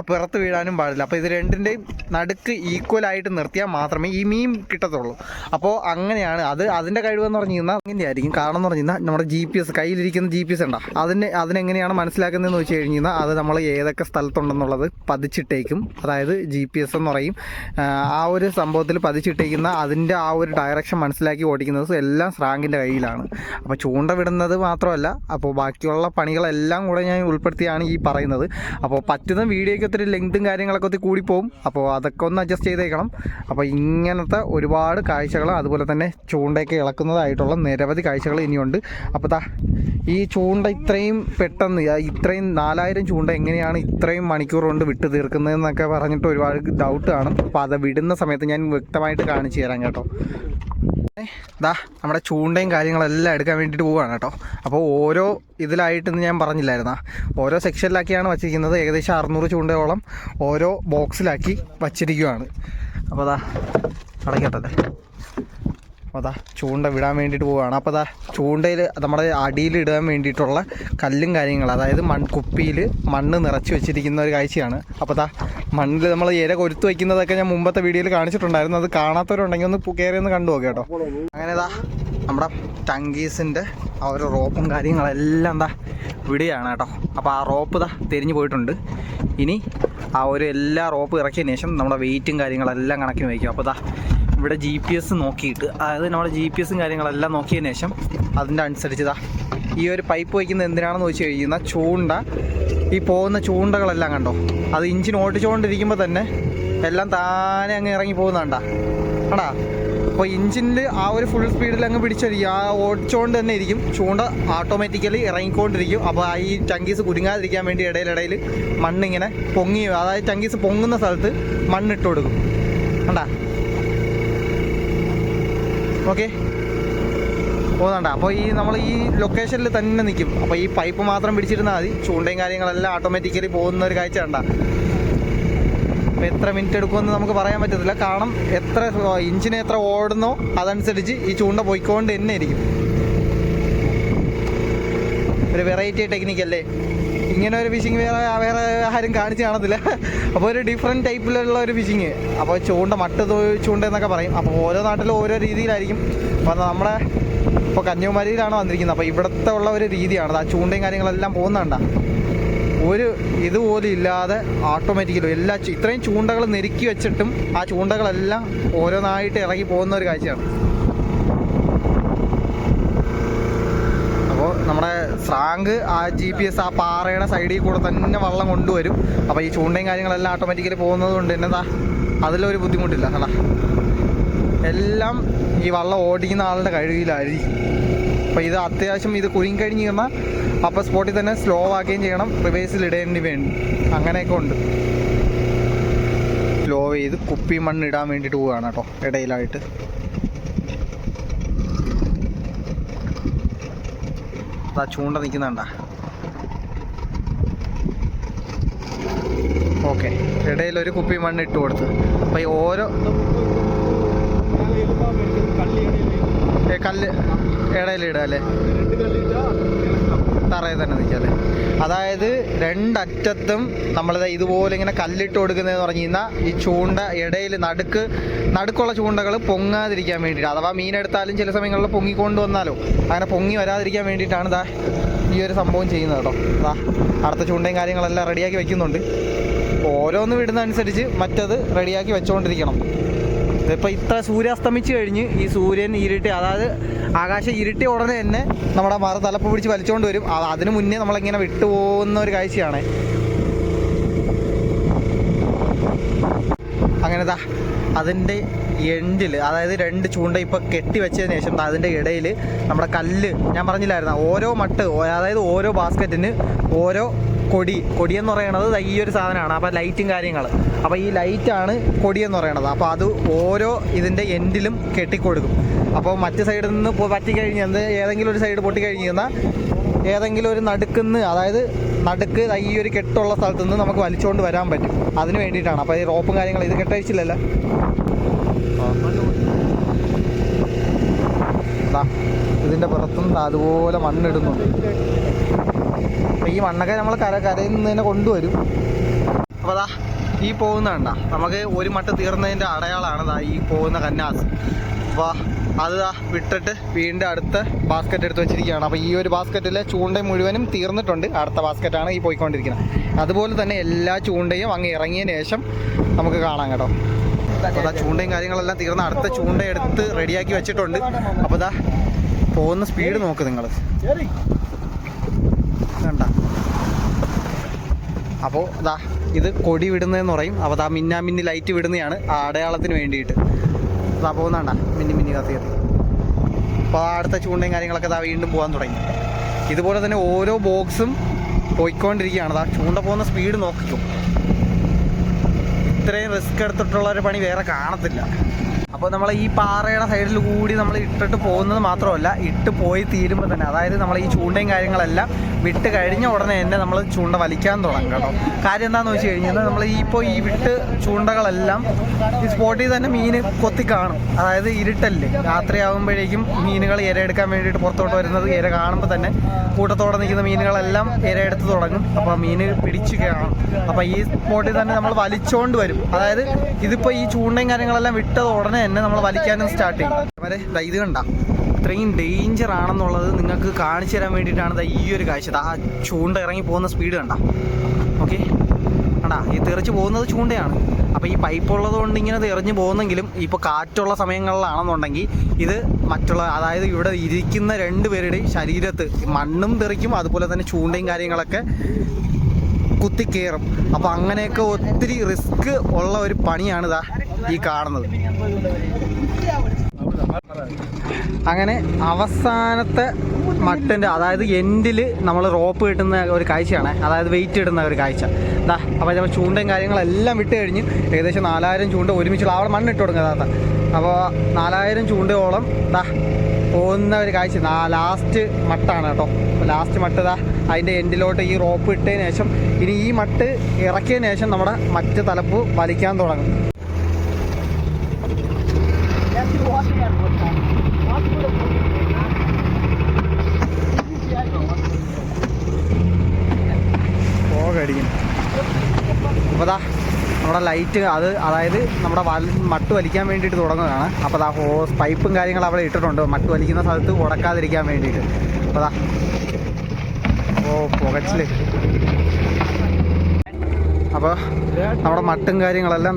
പുറത്ത് വീഴാനും പാടില്ല. അപ്പോൾ ഇത് രണ്ടിൻ്റെയും നടുക്ക് ഈക്വലായിട്ട് നിർത്തിയാൽ മാത്രമേ ഈ മീൻ കിട്ടത്തുള്ളൂ. അപ്പോൾ അങ്ങനെയാണ് അത്. അതിൻ്റെ കഴിവെന്ന് പറഞ്ഞു കഴിഞ്ഞാൽ അങ്ങനെയായിരിക്കും. കാരണം എന്ന് പറഞ്ഞു കഴിഞ്ഞാൽ നമ്മുടെ GPS കയ്യിലിരിക്കുന്ന GPS ഉണ്ടോ, അതിനെങ്ങനെയാണ് മനസ്സിലാക്കുന്നതെന്ന് വെച്ച് കഴിഞ്ഞാൽ അത് നമ്മൾ ഏതൊക്കെ സ്ഥലത്തുണ്ടെന്നുള്ളത് പതിച്ചിട്ടേക്കും. അതായത് GPS എന്ന് പറയും, ആ ഒരു സംഭവത്തിൽ പതിച്ചിട്ടേക്കുന്ന അതിൻ്റെ ആ ഒരു ഡയറക്ഷൻ മനസ്സിലാക്കി ഓടിക്കുന്നത് എല്ലാം സ്രാങ്കിൻ്റെ കയ്യിലാണ്. അപ്പോൾ ചൂണ്ട വിടുന്നത് മാത്രമല്ല, അപ്പോൾ ബാക്കിയുള്ള പണികളെല്ലാം കൂടെ ഞാൻ ഉൾപ്പെടുത്തിയാണ് ഈ പറയുന്നത്. അപ്പോൾ പറ്റുന്ന വീഡിയോയ്ക്ക് ഒത്തിരി ലെങ്തും കാര്യങ്ങളൊക്കെ ഒത്തിരി കൂടിപ്പോവും. അപ്പോൾ അതൊക്കെ ഒന്ന് അഡ്ജസ്റ്റ് ചെയ്തേക്കണം. അപ്പോൾ ഇങ്ങനത്തെ ഒരുപാട് കാഴ്ചകൾ, അതുപോലെ തന്നെ ചൂണ്ടയൊക്കെ ഇളക്കുന്നതായിട്ടുള്ള നിരവധി കാഴ്ചകൾ ഇനിയുണ്ട്. അപ്പോൾ ഈ ചൂണ്ട ഇത്രയും പെട്ടെന്ന്, ഇത്രയും 4000 ചൂണ്ട എങ്ങനെയാണ് ഇത്രയും മണിക്കൂർ കൊണ്ട് വിട്ട് തീർക്കുന്നതെന്നൊക്കെ പറഞ്ഞിട്ട് ഒരുപാട് ഡൗട്ട് കാണും. അപ്പോൾ അത് വിടുന്ന സമയത്ത് ഞാൻ വ്യക്തമായിട്ട് കാണിച്ചു തരാം കേട്ടോ. നമ്മുടെ ചൂണ്ടയും കാര്യങ്ങളെല്ലാം എടുക്കാൻ വേണ്ടിയിട്ട് പോവുകയാണ് കേട്ടോ. അപ്പോൾ ഓരോ ഇതിലായിട്ടെന്ന് ഞാൻ പറഞ്ഞില്ലായിരുന്നാ, ഓരോ സെക്ഷനിലാക്കിയാണ് വച്ചിരിക്കുന്നത്. ഏകദേശം 600 ചൂണ്ടയോളം ഓരോ ബോക്സിലാക്കി വച്ചിരിക്കുകയാണ്. അപ്പോൾ അടയ്ക്കട്ടല്ലേ. അപ്പോൾ ചൂണ്ട വിടാൻ വേണ്ടിയിട്ട് പോവുകയാണ്. അപ്പോൾ ചൂണ്ടയിൽ നമ്മുടെ അടിയിൽ ഇടാൻ വേണ്ടിയിട്ടുള്ള കല്ലും കാര്യങ്ങൾ, അതായത് കുപ്പിയിൽ മണ്ണ് നിറച്ച് വെച്ചിരിക്കുന്ന ഒരു കാഴ്ചയാണ്. അപ്പോൾ മണ്ണിൽ നമ്മൾ ഇര കൊരുത്ത് വയ്ക്കുന്നതൊക്കെ ഞാൻ മുമ്പത്തെ വീഡിയോയിൽ കാണിച്ചിട്ടുണ്ടായിരുന്നു. അത് കാണാത്തവരുണ്ടെങ്കിൽ ഒന്ന് കയറി ഒന്ന് കണ്ടു നോക്കാം കേട്ടോ. അങ്ങനെ നമ്മുടെ ടങ്കീസിൻ്റെ ആ ഒരു റോപ്പും കാര്യങ്ങളെല്ലാം വിടുകയാണ് കേട്ടോ. അപ്പോൾ ആ റോപ്പ് തിരിഞ്ഞു പോയിട്ടുണ്ട്. ഇനി ആ ഒരു എല്ലാ റോപ്പ് ഇറക്കിയതിന് ശേഷം നമ്മുടെ വെയിറ്റും കാര്യങ്ങളെല്ലാം കണക്കിന് വയ്ക്കും. അപ്പോൾ ഇവിടെ GPS നോക്കിയിട്ട്, അതായത് നമ്മുടെ GPS കാര്യങ്ങളെല്ലാം നോക്കിയതിന് ശേഷം അതിൻ്റെ അനുസരിച്ച് ഈ ഒരു പൈപ്പ് വയ്ക്കുന്നത് എന്തിനാണെന്ന് വെച്ച് കഴിഞ്ഞാൽ ചൂണ്ട, ഈ പോകുന്ന ചൂണ്ടകളെല്ലാം കണ്ടോ, അത് ഇഞ്ചിൻ ഓടിച്ചുകൊണ്ടിരിക്കുമ്പോൾ തന്നെ എല്ലാം താനെ അങ്ങ് ഇറങ്ങി പോകുന്നുണ്ടാ ആടാ. അപ്പോൾ ഇഞ്ചിനിൽ ആ ഒരു ഫുൾ സ്പീഡിൽ അങ്ങ് പിടിച്ചിരിക്കും, ആ ഓടിച്ചുകൊണ്ട് തന്നെ ഇരിക്കും, ചൂണ്ട ഓട്ടോമാറ്റിക്കലി ഇറങ്ങിക്കൊണ്ടിരിക്കും. അപ്പോൾ ഈ ടങ്കീസ് കുരുങ്ങാതിരിക്കാൻ വേണ്ടി ഇടയിലിടയിൽ മണ്ണിങ്ങനെ പൊങ്ങി, അതായത് ടങ്കീസ് പൊങ്ങുന്ന സ്ഥലത്ത് മണ്ണിട്ട് കൊടുക്കും കണ്ടാ. ഓക്കെ, പോകുന്നുണ്ട്. അപ്പോൾ നമ്മൾ ഈ ലൊക്കേഷനിൽ തന്നെ നിൽക്കും. അപ്പോൾ ഈ പൈപ്പ് മാത്രം പിടിച്ചിരുന്നാൽ മതി, ചൂണ്ടയും കാര്യങ്ങളെല്ലാം ഓട്ടോമാറ്റിക്കലി പോകുന്ന ഒരു കാഴ്ച കണ്ട. അപ്പോൾ എത്ര മിനിറ്റ് എടുക്കുമെന്ന് നമുക്ക് പറയാൻ പറ്റത്തില്ല. കാരണം ഇഞ്ചിന് എത്ര ഓടുന്നോ അതനുസരിച്ച് ഈ ചൂണ്ട പോയിക്കൊണ്ട് തന്നെ ഇരിക്കും. ഒരു വെറൈറ്റി ടെക്നിക്കല്ലേ, ഇങ്ങനെ ഒരു ഫിഷിങ് വേറെ ആരും കാണിച്ച് കാണത്തില്ല. അപ്പോൾ ഒരു ഡിഫറെൻറ്റ് ടൈപ്പിലുള്ള ഒരു ഫിഷിങ്. അപ്പോൾ ചൂണ്ട ചൂണ്ട എന്നൊക്കെ പറയും. അപ്പോൾ ഓരോ നാട്ടിലും ഓരോ രീതിയിലായിരിക്കും. അപ്പോൾ നമ്മുടെ ഇപ്പോൾ കന്യാകുമാരിയിലാണ് വന്നിരിക്കുന്നത്. അപ്പോൾ ഇവിടുത്തെ ഉള്ള ഒരു രീതിയാണ്. ആ ചൂണ്ടയും കാര്യങ്ങളെല്ലാം പോകുന്നുണ്ടാ, ഒരു ഇതുപോലും ഇല്ലാതെ ഓട്ടോമാറ്റിക്കലും ഇത്രയും ചൂണ്ടകൾ നെരുക്കി വെച്ചിട്ടും ആ ചൂണ്ടകളെല്ലാം ഓരോന്നായിട്ട് ഇറങ്ങി പോകുന്ന ഒരു കാഴ്ചയാണ്. അപ്പോൾ നമ്മുടെ സ്രാങ്ക് ആ GPS ആ പാറയുടെ സൈഡിൽ കൂടെ തന്നെ വള്ളം കൊണ്ടുവരും. അപ്പോൾ ഈ ചൂണ്ടയും കാര്യങ്ങളെല്ലാം ഓട്ടോമാറ്റിക്കലി പോകുന്നത് കൊണ്ട് തന്നെ അതിലൊരു ബുദ്ധിമുട്ടില്ല കേട്ടോ. എല്ലാം ഈ വള്ളം ഓടിക്കുന്ന ആളുടെ കഴിവിലായിരിക്കും. അപ്പോൾ ഇത് അത്യാവശ്യം ഇത് കുരുങ്ങി കഴിഞ്ഞ് കഴിഞ്ഞാൽ അപ്പോൾ സ്പോട്ടിൽ തന്നെ സ്ലോ ആക്കുകയും ചെയ്യണം, റിവേഴ്സിൽ ഇടേണ്ടി വേണ്ടി, അങ്ങനെയൊക്കെ ഉണ്ട്. സ്ലോ ചെയ്ത് കുപ്പി മണ്ണ് ഇടാൻ വേണ്ടിയിട്ട് പോവുകയാണ് കേട്ടോ ഇടയിലായിട്ട്. ചൂണ്ട നിൽക്കുന്നുണ്ടാ. ഓക്കെ, ഇടയിലൊരു കുപ്പി മണ്ണ് ഇട്ട് കൊടുത്ത്. അപ്പോൾ ഈ ഓരോ കല്ല് ഇടയിലിടുക അല്ലേ, തറയിൽ തന്നെ നിൽക്കല്ലേ. അതായത് രണ്ടറ്റത്തും നമ്മളിത് ഇതുപോലെ ഇങ്ങനെ കല്ലിട്ട് കൊടുക്കുന്നതെന്ന് പറഞ്ഞു കഴിഞ്ഞാൽ ഈ ചൂണ്ട ഇടയിൽ നടുക്കുള്ള ചൂണ്ടകൾ പൊങ്ങാതിരിക്കാൻ വേണ്ടിയിട്ട്, അഥവാ മീനെടുത്താലും ചില സമയങ്ങളിൽ പൊങ്ങിക്കൊണ്ട് വന്നാലോ അങ്ങനെ പൊങ്ങി വരാതിരിക്കാൻ വേണ്ടിയിട്ടാണ് ഈ ഒരു സംഭവം ചെയ്യുന്നത് കേട്ടോ. അടുത്ത ചൂണ്ടയും കാര്യങ്ങളെല്ലാം റെഡിയാക്കി വെക്കുന്നുണ്ട്. ഓരോന്ന് വിടുന്ന അനുസരിച്ച് മറ്റത് റെഡിയാക്കി വെച്ചുകൊണ്ടിരിക്കണം. ഇപ്പോൾ ഇത്ര സൂര്യാസ്തമിച്ച് കഴിഞ്ഞ് ഈ സൂര്യൻ ഇരുട്ടി, അതായത് ആകാശം ഇരുട്ടി ഉടനെ തന്നെ നമ്മുടെ മറ തലപ്പ് പിടിച്ച് വലിച്ചുകൊണ്ട് വരും. അതിനു മുന്നേ നമ്മളിങ്ങനെ വിട്ടുപോകുന്ന ഒരു കാഴ്ചയാണ്. അങ്ങനെ അതിൻ്റെ എൻഡിൽ, അതായത് 2 ചൂണ്ട ഇപ്പോൾ കെട്ടി വെച്ചതിന് ശേഷം അതിൻ്റെ ഇടയിൽ നമ്മുടെ കല്ല്, ഞാൻ പറഞ്ഞില്ലായിരുന്നു, ഓരോ മട്ട്, അതായത് ഓരോ ബാസ്ക്കറ്റിന് ഓരോ കൊടി എന്ന് പറയുന്നത് ഈ ഒരു സാധനമാണ്. അപ്പോൾ ലൈറ്റും കാര്യങ്ങൾ, അപ്പോൾ ഈ ലൈറ്റാണ് കൊടി എന്ന് പറയുന്നത്. അപ്പോൾ അത് ഓരോ ഇതിൻ്റെ എൻഡിലും കെട്ടിക്കൊടുക്കും. അപ്പോൾ മറ്റ് സൈഡിൽ നിന്ന് പറ്റിക്കഴിഞ്ഞാൽ ഏതെങ്കിലും ഒരു സൈഡ് പൊട്ടിക്കഴിഞ്ഞാൽ ഏതെങ്കിലും ഒരു നടുക്കുന്ന്, അതായത് നടുക്ക് ഈ ഒരു കെട്ടുള്ള സ്ഥലത്ത് നിന്ന് നമുക്ക് വലിച്ചുകൊണ്ട് വരാൻ പറ്റും. അതിന് വേണ്ടിയിട്ടാണ്. അപ്പോൾ ഈ റോപ്പും കാര്യങ്ങളും ഇത് കെട്ടഴിച്ചില്ലല്ലോ. ഇതിൻ്റെ പുറത്തുനിന്ന് അതുപോലെ മണ്ണിടുന്നുണ്ട്. അപ്പോൾ ഈ മണ്ണൊക്കെ നമ്മൾ കരയിൽ നിന്ന് തന്നെ കൊണ്ടുവരും. അപ്പോൾ അതാ ഈ പോകുന്ന കണ്ട നമുക്ക് ഒരു മട്ട് തീർന്നതിൻ്റെ അടയാളമാണ് ഈ പോകുന്ന കന്നാസ്. അപ്പോൾ അത് വിട്ടിട്ട് വീണ്ടും അടുത്ത ബാസ്ക്കറ്റ് എടുത്ത് വെച്ചിരിക്കുകയാണ്. അപ്പോൾ ഈ ഒരു ബാസ്ക്കറ്റിലെ ചൂണ്ട മുഴുവനും തീർന്നിട്ടുണ്ട്. അടുത്ത ബാസ്ക്കറ്റാണ് ഈ പോയിക്കൊണ്ടിരിക്കുന്നത്. അതുപോലെ തന്നെ എല്ലാ ചൂണ്ടയും അങ്ങ് ഇറങ്ങിയതിന് ശേഷം നമുക്ക് കാണാം കേട്ടോ. അപ്പോൾ അതാ ചൂണ്ടയും കാര്യങ്ങളെല്ലാം തീർന്ന് അടുത്ത ചൂണ്ട എടുത്ത് റെഡിയാക്കി വെച്ചിട്ടുണ്ട്. അപ്പോൾ ഇതാ പോകുന്ന സ്പീഡ് നോക്ക് നിങ്ങൾ കണ്ട. അപ്പോൾ ഇതാ ഇത് കൊടി വിടുന്നതെന്ന് പറയും. അപ്പോൾ അതാ മിന്നി ലൈറ്റ് വിടുന്നതാണ് ആ അടയാളത്തിന് വേണ്ടിയിട്ട്. അതാ പോകുന്നണ്ട മിന്നി കത്തിയത്. അപ്പോൾ അടുത്ത ചൂണ്ടയും കാര്യങ്ങളൊക്കെ ഇതാ വീണ്ടും പോകാൻ തുടങ്ങി. ഇതുപോലെ തന്നെ ഓരോ ബോക്സും പോയിക്കൊണ്ടിരിക്കുകയാണ്. അതാ ചൂണ്ട പോകുന്ന സ്പീഡ് നോക്കിക്കും. ഇത്രയും റിസ്ക് എടുത്തിട്ടുള്ള ഒരു പണി വേറെ കാണത്തില്ല. അപ്പോൾ നമ്മൾ ഈ പാറയുടെ സൈഡിൽ കൂടി നമ്മൾ ഇട്ടിട്ട് പോകുന്നത് മാത്രമല്ല, ഇട്ട് പോയി തീരുമ്പോൾ തന്നെ, അതായത് നമ്മൾ ഈ ചൂണ്ടയും കാര്യങ്ങളെല്ലാം വിട്ട് കഴിഞ്ഞ ഉടനെ തന്നെ നമ്മൾ ചൂണ്ട വലിക്കാൻ തുടങ്ങും കേട്ടോ. കാര്യം എന്താണെന്ന് വെച്ച് കഴിഞ്ഞാൽ നമ്മൾ ഈ വിട്ട് ചൂണ്ടകളെല്ലാം ഈ സ്പോട്ടിൽ തന്നെ മീൻ കൊത്തി കാണും. അതായത് ഇരുട്ടല്ലേ, രാത്രിയാകുമ്പോഴേക്കും മീനുകൾ ഇര എടുക്കാൻ വേണ്ടിയിട്ട് പുറത്തോട്ട് വരുന്നത് ഇര കാണുമ്പോൾ തന്നെ കൂട്ടത്തോടെ നിൽക്കുന്ന മീനുകളെല്ലാം ഇര എടുത്ത് തുടങ്ങും. അപ്പോൾ മീൻ പിടിച്ച് കാണും. അപ്പോൾ ഈ സ്പോട്ടിൽ തന്നെ നമ്മൾ വലിച്ചുകൊണ്ട് വരും. അതായത് ഇതിപ്പോൾ ഈ ചൂണ്ടയും കാര്യങ്ങളെല്ലാം വിട്ടത് ഉടനെ തന്നെ നമ്മൾ വലിക്കാനും സ്റ്റാർട്ട് ചെയ്യും. അവരെ ഇത് കണ്ട ഇത്രയും ഡേഞ്ചർ ആണെന്നുള്ളത് നിങ്ങൾക്ക് കാണിച്ചു തരാൻ വേണ്ടിയിട്ടാണ് ഈ ഒരു കാഴ്ച. ആ ചൂണ്ട ഇറങ്ങി പോകുന്ന സ്പീഡ് കണ്ട. ഓക്കെ കണ്ടാ, ഈ തെറിച്ച് പോകുന്നത് ചൂണ്ടയാണ്. അപ്പോൾ ഈ പൈപ്പ് ഉള്ളത് കൊണ്ട് ഇങ്ങനെ തെറിഞ്ഞ് പോകുന്നെങ്കിലും ഇപ്പോൾ കാറ്റുള്ള സമയങ്ങളിലാണെന്നുണ്ടെങ്കിൽ ഇത് മറ്റുള്ള, അതായത് ഇവിടെ ഇരിക്കുന്ന രണ്ടുപേരുടെ ശരീരത്ത് മണ്ണും തെറിക്കും, അതുപോലെ തന്നെ ചൂണ്ടയും കാര്യങ്ങളൊക്കെ കുത്തിക്കയറും. അപ്പോൾ അങ്ങനെയൊക്കെ ഒത്തിരി റിസ്ക് ഉള്ള ഒരു പണിയാണ് ഇതാ ഈ കാണുന്നത്. അങ്ങനെ അവസാനത്തെ മട്ടിൻ്റെ, അതായത് എൻഡിൽ നമ്മൾ റോപ്പ് കിട്ടുന്ന ഒരു കാഴ്ചയാണ്, അതായത് വെയിറ്റ് ഇടുന്ന ഒരു കാഴ്ച. അപ്പോൾ നമ്മൾ ചൂണ്ടയും കാര്യങ്ങളെല്ലാം വിട്ട് കഴിഞ്ഞ് ഏകദേശം 4000 ചൂണ്ട ഒരുമിച്ചുള്ള അവിടെ മണ്ണിട്ട് കൊടുക്കുക. അപ്പോൾ 4000 ചൂണ്ടയോളം പോകുന്ന ഒരു കാഴ്ച. ലാസ്റ്റ് മട്ടാണ് കേട്ടോ. ലാസ്റ്റ് മട്ട് അതിൻ്റെ എൻഡിലോട്ട് ഈ റോപ്പ് ഇട്ടതിന് ശേഷം ഇനി ഈ മട്ട് ഇറക്കിയതിന് ശേഷം നമ്മുടെ മറ്റ് തലപ്പ് വലിക്കാൻ തുടങ്ങും. പോകടിക്കുന്നു. അപ്പോൾ നമ്മുടെ ലൈറ്റ് അതായത് നമ്മുടെ മട്ട് വലിക്കാൻ വേണ്ടിയിട്ട് തുടങ്ങുകയാണ്. അപ്പോൾ ഹോസ് പൈപ്പും കാര്യങ്ങളും അവിടെ ഇട്ടിട്ടുണ്ട് മട്ട് വലിക്കുന്ന സ്ഥലത്ത് ഉടക്കാതിരിക്കാൻ വേണ്ടിയിട്ട്. അപ്പോൾ പുകച്ചിൽ. അപ്പോൾ നമ്മുടെ മട്ടും കാര്യങ്ങളെല്ലാം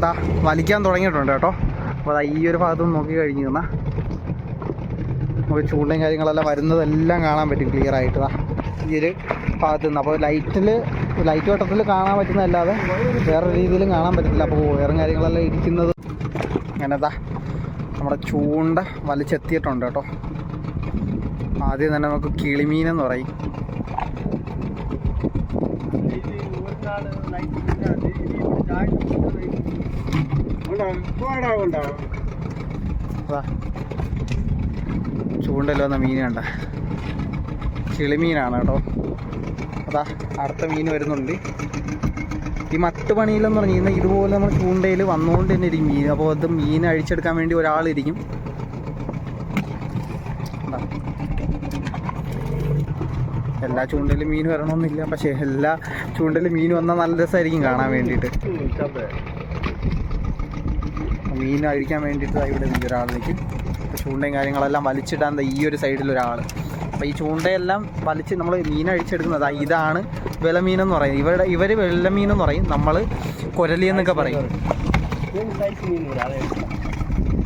വലിക്കാൻ തുടങ്ങിയിട്ടുണ്ട് കേട്ടോ. അപ്പോൾ ഈ ഒരു ഭാഗത്തുനിന്ന് നോക്കി കഴിഞ്ഞ് കഴിഞ്ഞാൽ നമുക്ക് ചൂണ്ടയും കാര്യങ്ങളെല്ലാം വരുന്നതെല്ലാം കാണാൻ പറ്റും ക്ലിയർ ആയിട്ട് ഈ ഒരു ഭാഗത്തു നിന്ന്. അപ്പോൾ ലൈറ്റ് വട്ടത്തിൽ കാണാൻ പറ്റുന്നതല്ലാതെ വേറെ രീതിയിലും കാണാൻ പറ്റത്തില്ല. അപ്പോൾ വയറും കാര്യങ്ങളെല്ലാം ഇരിക്കുന്നത് അങ്ങനെ നമ്മുടെ ചൂണ്ട വലിച്ചെത്തിയിട്ടുണ്ട് കേട്ടോ. ആദ്യം തന്നെ നമുക്ക് കിളിമീനെന്ന് പറയും. ചൂണ്ടല്ലോ വന്ന മീൻ കണ്ട, കിളിമീനാണ് കേട്ടോ. അടുത്ത മീൻ വരുന്നുണ്ട്. ഈ മട്ടുപണിയിലെന്ന് പറഞ്ഞു കഴിഞ്ഞാൽ ഇതുപോലെ നമ്മൾ ചൂണ്ടയിൽ വന്നുകൊണ്ട് തന്നെ ഇരിക്കും മീൻ. അപ്പോൾ അത് മീൻ അഴിച്ചെടുക്കാൻ വേണ്ടി ഒരാളിരിക്കും. എല്ലാ ചൂണ്ടയിലും മീൻ വരണമെന്നില്ല, പക്ഷേ എല്ലാ ചൂണ്ടയിലും മീൻ വന്നാൽ നല്ല രസമായിരിക്കും കാണാൻ വേണ്ടിയിട്ട്. മീൻ അഴിക്കാൻ വേണ്ടിയിട്ട് ഇവിടെ ഒരാളിലേക്ക് ചൂണ്ടയും കാര്യങ്ങളെല്ലാം വലിച്ചിടാൻ ഈ ഒരു സൈഡിൽ ഒരാൾ. അപ്പോൾ ഈ ചൂണ്ടയെല്ലാം വലിച്ച് നമ്മൾ മീൻ അഴിച്ചെടുക്കുന്നത് ഇതാണ് വെലമീനെന്ന് പറയും. ഇവർ വെള്ളമീനെന്ന് പറയും, നമ്മൾ കൊരലി എന്നൊക്കെ പറയും.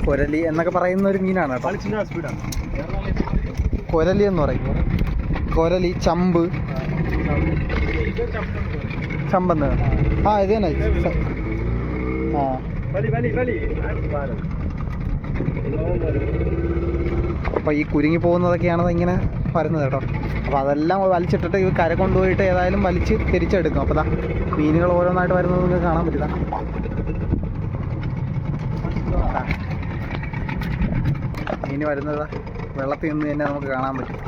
കൊരലി എന്നൊക്കെ പറയുന്ന ഒരു മീനാണ് കേട്ടോ. കൊരലി എന്ന് പറയും. കൊരലി, ചമ്പെന്ന് ഇത് തന്നെ. അപ്പോൾ ഈ കുരുങ്ങി പോകുന്നതൊക്കെയാണ് ഇങ്ങനെ വരുന്നത് കേട്ടോ. അപ്പോൾ അതെല്ലാം വലിച്ചിട്ടിട്ട് ഈ കര കൊണ്ടുപോയിട്ട് ഏതായാലും വലിച്ച് തിരിച്ചെടുക്കും. അപ്പോൾ ദാ മീനുകൾ ഓരോന്നായിട്ട് വരുന്നത് നിങ്ങൾക്ക് കാണാൻ പറ്റില്ല. മീൻ വരുന്നത് വെള്ളത്തിൽ നിന്ന് തന്നെ നമുക്ക് കാണാൻ പറ്റും.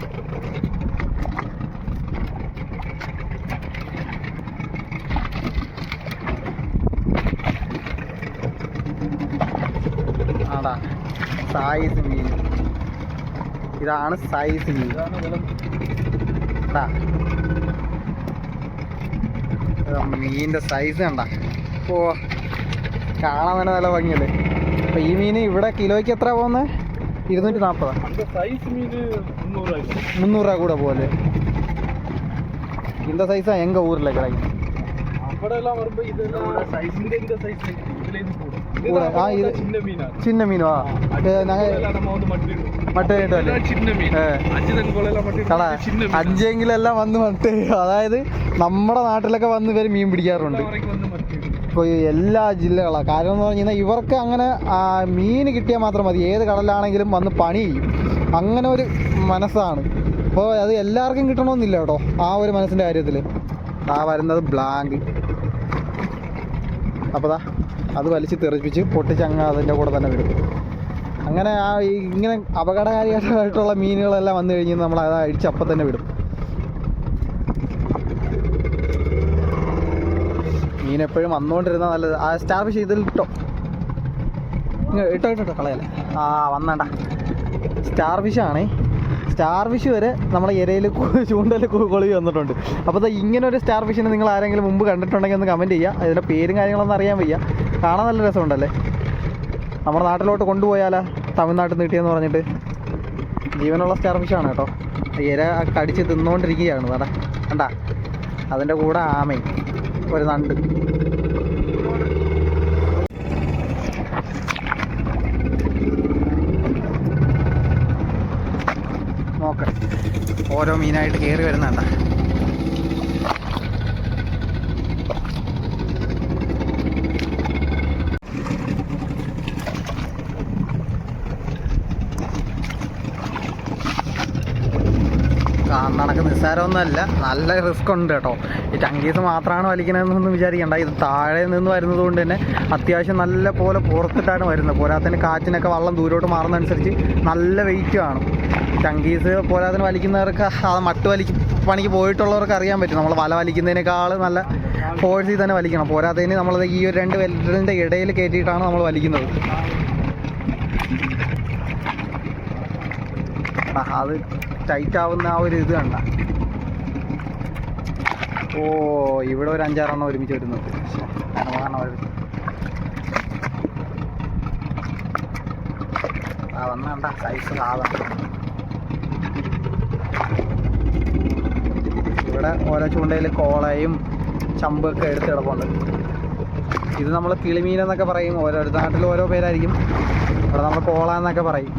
ആടാ സൈസ് മീൻ, ഇതാണ് സൈസ് മീൻ. മീനിൻ്റെ സൈസ് കണ്ട. ഓ കാണാൻ തന്നെ നല്ല ഭംഗിയല്ലേ. അപ്പോൾ ഈ മീൻ ഇവിടെ കിലോയ്ക്ക് എത്ര പോകുന്നത്? 240. 300 രൂപ கூட போகுது. இந்த சைஸா எங்க ஊர்ல கிடைக்கும்? அப்படெல்லாம் வரும்போது இதெல்லாம் சைஸ் இந்த சைஸ் இதுல இது கூட. இது சின்ன மீனா. சின்ன மீனா. நாங்க நம்ம வந்து മട്ടേട്ടല്ലേ ചിന്ന മീൻ. അഞ്ചെങ്കിലെല്ലാം വന്ന് മട്ട്, അതായത് നമ്മുടെ നാട്ടിലൊക്കെ വന്ന് ഇവർ മീൻ പിടിക്കാറുണ്ട് എല്ലാ ജില്ലകളാണ്. കാരണം എന്ന് പറഞ്ഞു കഴിഞ്ഞാൽ ഇവർക്ക് അങ്ങനെ മീൻ കിട്ടിയാൽ മാത്രം മതി, ഏത് കടലാണെങ്കിലും വന്ന് പണി ചെയ്യും. അങ്ങനെ ഒരു മനസ്സാണ്. അപ്പോൾ അത് എല്ലാവർക്കും കിട്ടണമെന്നില്ല കേട്ടോ ആ ഒരു മനസ്സിൻ്റെ കാര്യത്തിൽ. വരുന്നത് ബ്ലാങ്ക്. അപ്പോൾ അത് വലിച്ച് തെറിപ്പിച്ച് പൊട്ടിച്ചങ്ങ് അതിൻ്റെ കൂടെ തന്നെ വരും. അങ്ങനെ ഇങ്ങനെ അപകടകാരിയായിട്ടുള്ള മീനുകളെല്ലാം വന്നു കഴിഞ്ഞാൽ നമ്മൾ അത് അടിച്ച് അപ്പം തന്നെ വിടും. മീൻ എപ്പോഴും വന്നുകൊണ്ടിരുന്നാൽ നല്ലത്. ആ സ്റ്റാർ ഫിഷ് ഇതിൽ ഇട്ടോ ഇട്ടോ കളയല്ലേ. വന്നണ്ട സ്റ്റാർ ഫിഷാണേ. സ്റ്റാർ ഫിഷ് വരെ നമ്മളെ ഇരയിൽ ചൂണ്ടയിൽ കൊളുവി വന്നിട്ടുണ്ട്. അപ്പോൾ ഇങ്ങനെ ഒരു സ്റ്റാർ ഫിഷിനെ നിങ്ങൾ ആരെങ്കിലും മുമ്പ് കണ്ടിട്ടുണ്ടെങ്കിൽ ഒന്ന് കമൻറ്റ് ചെയ്യുക. അതിൻ്റെ പേരും കാര്യങ്ങളൊന്നും അറിയാൻ വയ്യ. കാണാൻ നല്ല രസമുണ്ടല്ലേ. നമ്മുടെ നാട്ടിലോട്ട് കൊണ്ടുപോയാലോ, തമിഴ്നാട്ടിൽ നീട്ടിയെന്ന് പറഞ്ഞിട്ട്. ജീവനുള്ള സ്റ്റാർ ഫിഷാണ് കേട്ടോ. ഇര കടിച്ച് തിന്നുകൊണ്ടിരിക്കുകയാണ്. വേണ്ട കണ്ട, അതിൻ്റെ കൂടെ ആമയും ഒരു നണ്ട്. നോക്ക ഓരോ മീനായിട്ട് കയറി വരുന്നുണ്ട. കണക്ക് നിസ്സാരമൊന്നുമല്ല, നല്ല റിസ്ക് ഉണ്ട് കേട്ടോ. ഈ ചങ്കീസ് മാത്രമാണ് വലിക്കണമെന്നൊന്നും വിചാരിക്കേണ്ട. ഇത് താഴെ നിന്ന് വരുന്നത് കൊണ്ട് തന്നെ അത്യാവശ്യം നല്ല പോലെ പുറത്തിട്ടാണ് വരുന്നത്. പോരാത്തതിന് കാറ്റിനൊക്കെ വെള്ളം ദൂരോട്ട് മാറുന്നതനുസരിച്ച് നല്ല വെയിറ്റ് കാണും. ചങ്കീസ് പോരാത്തതിന് വലിക്കുന്നവർക്ക് അത് പണിക്ക് പോയിട്ടുള്ളവർക്ക് അറിയാൻ പറ്റും. നമ്മൾ വല വലിക്കുന്നതിനേക്കാൾ നല്ല ഫോഴ്സിൽ തന്നെ വലിക്കണം. പോരാത്തതിന് നമ്മളത് ഈ ഒരു 2 വിരലിൻ്റെ ഇടയിൽ കയറ്റിയിട്ടാണ് നമ്മൾ വലിക്കുന്നത്. അത് ടൈറ്റ് ആവുന്ന ആ ഒരു ഇത് കണ്ട. ഓ ഇവിടെ ഒരു 5-6 എണ്ണം ഒരുമിച്ച് വരുന്നുണ്ട്. വന്നണ്ട സൈസ് സാധനം. ഇവിടെ ഓരോ ചൂണ്ടയിൽ കോളയും ചമ്പൊക്കെ എടുത്ത് കിടപ്പുണ്ട്. ഇത് നമ്മൾ കിളിമീൻ എന്നൊക്കെ പറയും. ഓരോ നാട്ടിൽ ഓരോ പേരായിരിക്കും. ഇവിടെ നമ്മൾ കോള എന്നൊക്കെ പറയും.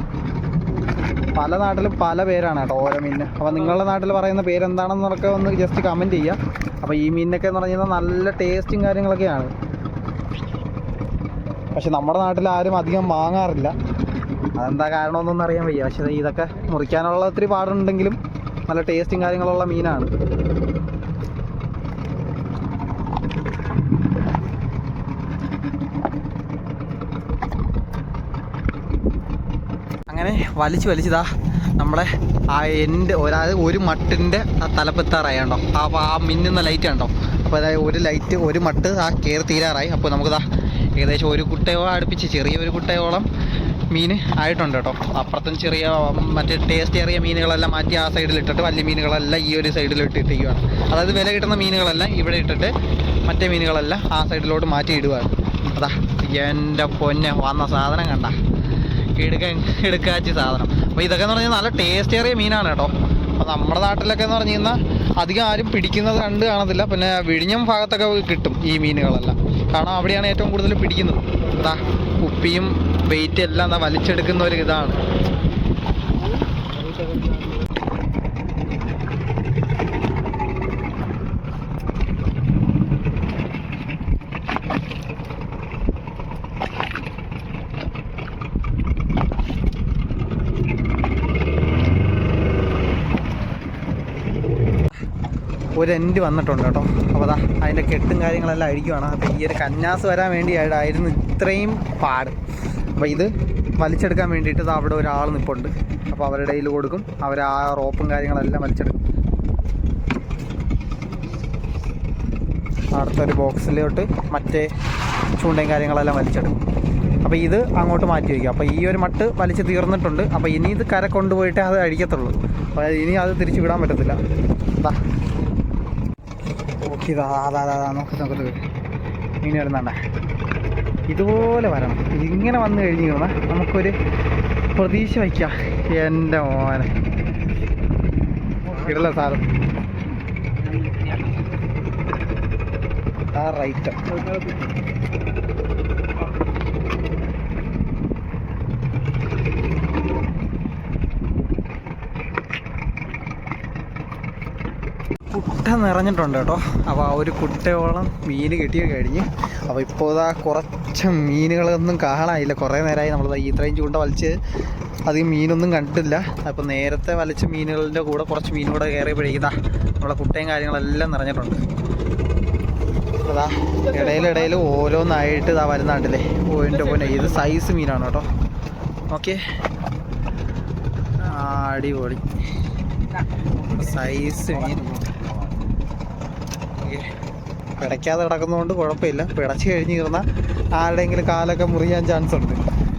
പല നാട്ടിലും പല പേരാണ് കേട്ടോ ഓരോ മീനിന്. അപ്പോൾ നിങ്ങളുടെ നാട്ടിൽ പറയുന്ന പേരെന്താണെന്നൊക്കെ ഒന്ന് ജസ്റ്റ് കമൻറ്റ് ചെയ്യുക. അപ്പോൾ ഈ മീനിനൊക്കെ എന്ന് പറഞ്ഞു കഴിഞ്ഞാൽ നല്ല ടേസ്റ്റും കാര്യങ്ങളൊക്കെയാണ്. പക്ഷെ നമ്മുടെ നാട്ടിൽ ആരും അധികം വാങ്ങാറില്ല. അതെന്താ കാരണമെന്നൊന്നും അറിയാൻ വയ്യ. പക്ഷേ ഇതൊക്കെ മുറിക്കാനുള്ള ഒത്തിരി പാടുണ്ടെങ്കിലും നല്ല ടേസ്റ്റും കാര്യങ്ങളുള്ള മീനാണ്. അങ്ങനെ വലിച്ചിതാ നമ്മളെ അതായത് ഒരു മട്ടിൻ്റെ തലപ്പെത്താറായി കണ്ടോ. അപ്പോൾ ആ മിന്നുന്ന ലൈറ്റ് കണ്ടോ. അപ്പോൾ അതായത് ഒരു ലൈറ്റ് ഒരു മട്ട് കയറി തീരാറായി. അപ്പോൾ നമുക്കിതാ ഏകദേശം ഒരു കുട്ടയോ അടുപ്പിച്ച് ചെറിയൊരു കുട്ടയോളം മീൻ ആയിട്ടുണ്ട് കേട്ടോ. അപ്പുറത്തും ചെറിയ മറ്റേ ടേസ്റ്റ് ഏറിയ മീനുകളെല്ലാം മാറ്റി ആ സൈഡിലിട്ടിട്ട് വലിയ മീനുകളെല്ലാം ഈ ഒരു സൈഡിലിട്ടിരിക്കുകയാണ്. അതായത് വില കിട്ടുന്ന മീനുകളെല്ലാം ഇവിടെ ഇട്ടിട്ട് മറ്റേ മീനുകളെല്ലാം ആ സൈഡിലോട്ട് മാറ്റി ഇടുകയാണ്. അതാ എൻ്റെ പൊന്നെ വന്ന സാധനം കണ്ട, എടുക്കാച്ചി സാധനം. അപ്പോൾ ഇതൊക്കെ എന്ന് പറഞ്ഞാൽ നല്ല ടേസ്റ്റ് ഏറിയ മീനാണ് കേട്ടോ. അപ്പോൾ നമ്മുടെ നാട്ടിലൊക്കെ എന്ന് പറഞ്ഞു കഴിഞ്ഞാൽ അധികം ആരും പിടിക്കുന്നത് കണ്ട് കാണത്തില്ല. പിന്നെ വിഴിഞ്ഞം ഭാഗത്തൊക്കെ കിട്ടും ഈ മീനുകളെല്ലാം. കാരണം അവിടെയാണ് ഏറ്റവും കൂടുതൽ പിടിക്കുന്നത്. എന്താ കുപ്പിയും വെയിറ്റ് എല്ലാം എന്താ വലിച്ചെടുക്കുന്ന ഒരു ഇതാണ്. ഒരു എൻഡ് വന്നിട്ടുണ്ട് കേട്ടോ. അപ്പോൾ അതാ അതിൻ്റെ കെട്ടും കാര്യങ്ങളെല്ലാം അഴിക്കുവാണ്. അപ്പോൾ ഈ ഒരു കന്നാസ് വരാൻ വേണ്ടിയായിരുന്നു ഇത്രയും പാട്. അപ്പോൾ ഇത് വലിച്ചെടുക്കാൻ വേണ്ടിയിട്ട് ഇത് അവിടെ ഒരാൾ നിൽപ്പുണ്ട്. അപ്പോൾ അവരുടെ കയ്യിൽ കൊടുക്കും. അവർ ആ റോപ്പും കാര്യങ്ങളെല്ലാം വലിച്ചെടുക്കും. അടുത്തൊരു ബോക്സിലോട്ട് മറ്റേ ചൂണ്ടയും കാര്യങ്ങളെല്ലാം വലിച്ചെടുക്കും. അപ്പോൾ ഇത് അങ്ങോട്ട് മാറ്റി വയ്ക്കും. അപ്പോൾ ഈ ഒരു മട്ട് വലിച്ച് തീർന്നിട്ടുണ്ട്. അപ്പോൾ ഇനി ഇത് കര കൊണ്ടുപോയിട്ടേ അത് അഴിക്കത്തുള്ളൂ. അപ്പോൾ ഇനി അത് തിരിച്ചു വിടാൻ പറ്റത്തില്ല. അതാ ഓക്കെ, അതാ നോക്ക് മീൻ വരുന്നുണ്ടേ. ഇതുപോലെ വരണം. ഇങ്ങനെ വന്നു കഴിഞ്ഞ് കഴിഞ്ഞാൽ നമുക്കൊരു പ്രതീക്ഷ വയ്ക്കാം. എൻ്റെ മോനെ ഇടല സാധനം ആ റൈറ്റ്. കുട്ട നിറഞ്ഞിട്ടുണ്ട് കേട്ടോ. അപ്പോൾ ആ ഒരു കുട്ടയോളം മീൻ കിട്ടി കഴിഞ്ഞ്. അപ്പോൾ ഇപ്പോൾ ഇതാ കുറച്ച് മീനുകളൊന്നും കാണാനില്ല. കുറേ നേരമായി നമ്മൾ ഇത്രയും ചൂണ്ട വലിച്ച് അധികം മീനൊന്നും കണ്ടില്ല. അപ്പോൾ നേരത്തെ വലിച്ച മീനുകളുടെ കൂടെ കുറച്ച് മീൻ കൂടെ കയറിയപ്പോഴേക്കും നമ്മളെ കുട്ടയും കാര്യങ്ങളെല്ലാം നിറഞ്ഞിട്ടുണ്ട്. അതാ ഇടയിലിടയിൽ ഓരോന്നായിട്ട് ഇതാ വരുന്നുണ്ടല്ലേ. ഓ എൻ്റെ പോലെ ഇത് സൈസ് മീനാണ് കേട്ടോ. ഓക്കെ, അടിപൊളി സൈസ് മീൻ. പിടയ്ക്കാതെ കിടക്കുന്നതുകൊണ്ട് കുഴപ്പമില്ല. പിടച്ച് കഴിഞ്ഞ് കഴിഞ്ഞാൽ ആരുടെയെങ്കിലും കാലൊക്കെ മുറിയാൻ ചാൻസ് ഉണ്ട്.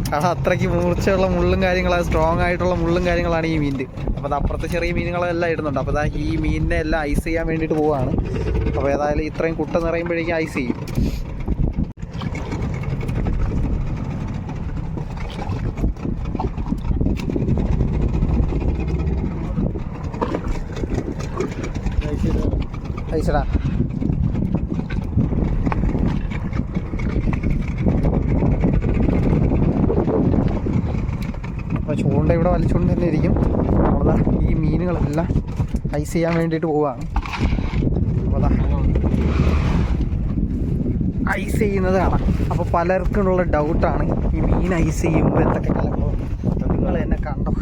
കാരണം അത്രയ്ക്ക് മൂർച്ചയുള്ള മുള്ളും കാര്യങ്ങളാണ്, സ്ട്രോങ് ആയിട്ടുള്ള മുള്ളും കാര്യങ്ങളാണ് ഈ മീനിൻ്റെ. അപ്പോൾ അത് അപ്പുറത്തെ ചെറിയ മീനുകളെല്ലാം ഇടുന്നുണ്ട്. അപ്പോൾ അതാ ഈ മീനിനെ എല്ലാം ഐസ് ചെയ്യാൻ വേണ്ടിയിട്ട് പോവുകയാണ്. അപ്പോൾ ഏതായാലും ഇത്രയും കുട്ട നിറയുമ്പോഴേക്കും ഐസ് ചെയ്യും. ഐസടാ അപ്പോൾ ചൂണ്ട ഇവിടെ വലിച്ചുകൊണ്ട് തന്നെ ഇരിക്കും. നമ്മളതാ ഈ മീനുകളെല്ലാം ഐസ് ചെയ്യാൻ വേണ്ടിയിട്ട് പോവുകയാണ്. അപ്പോൾ ഐസ് ചെയ്യുന്നത് കാണാം. അപ്പോൾ പലർക്കുള്ള ഡൗട്ടാണ് ഈ മീൻ ഐസ് ചെയ്യുമ്പോൾ എന്തൊക്കെ കലർന്നു. നിങ്ങൾ എന്നെ കണ്ടോ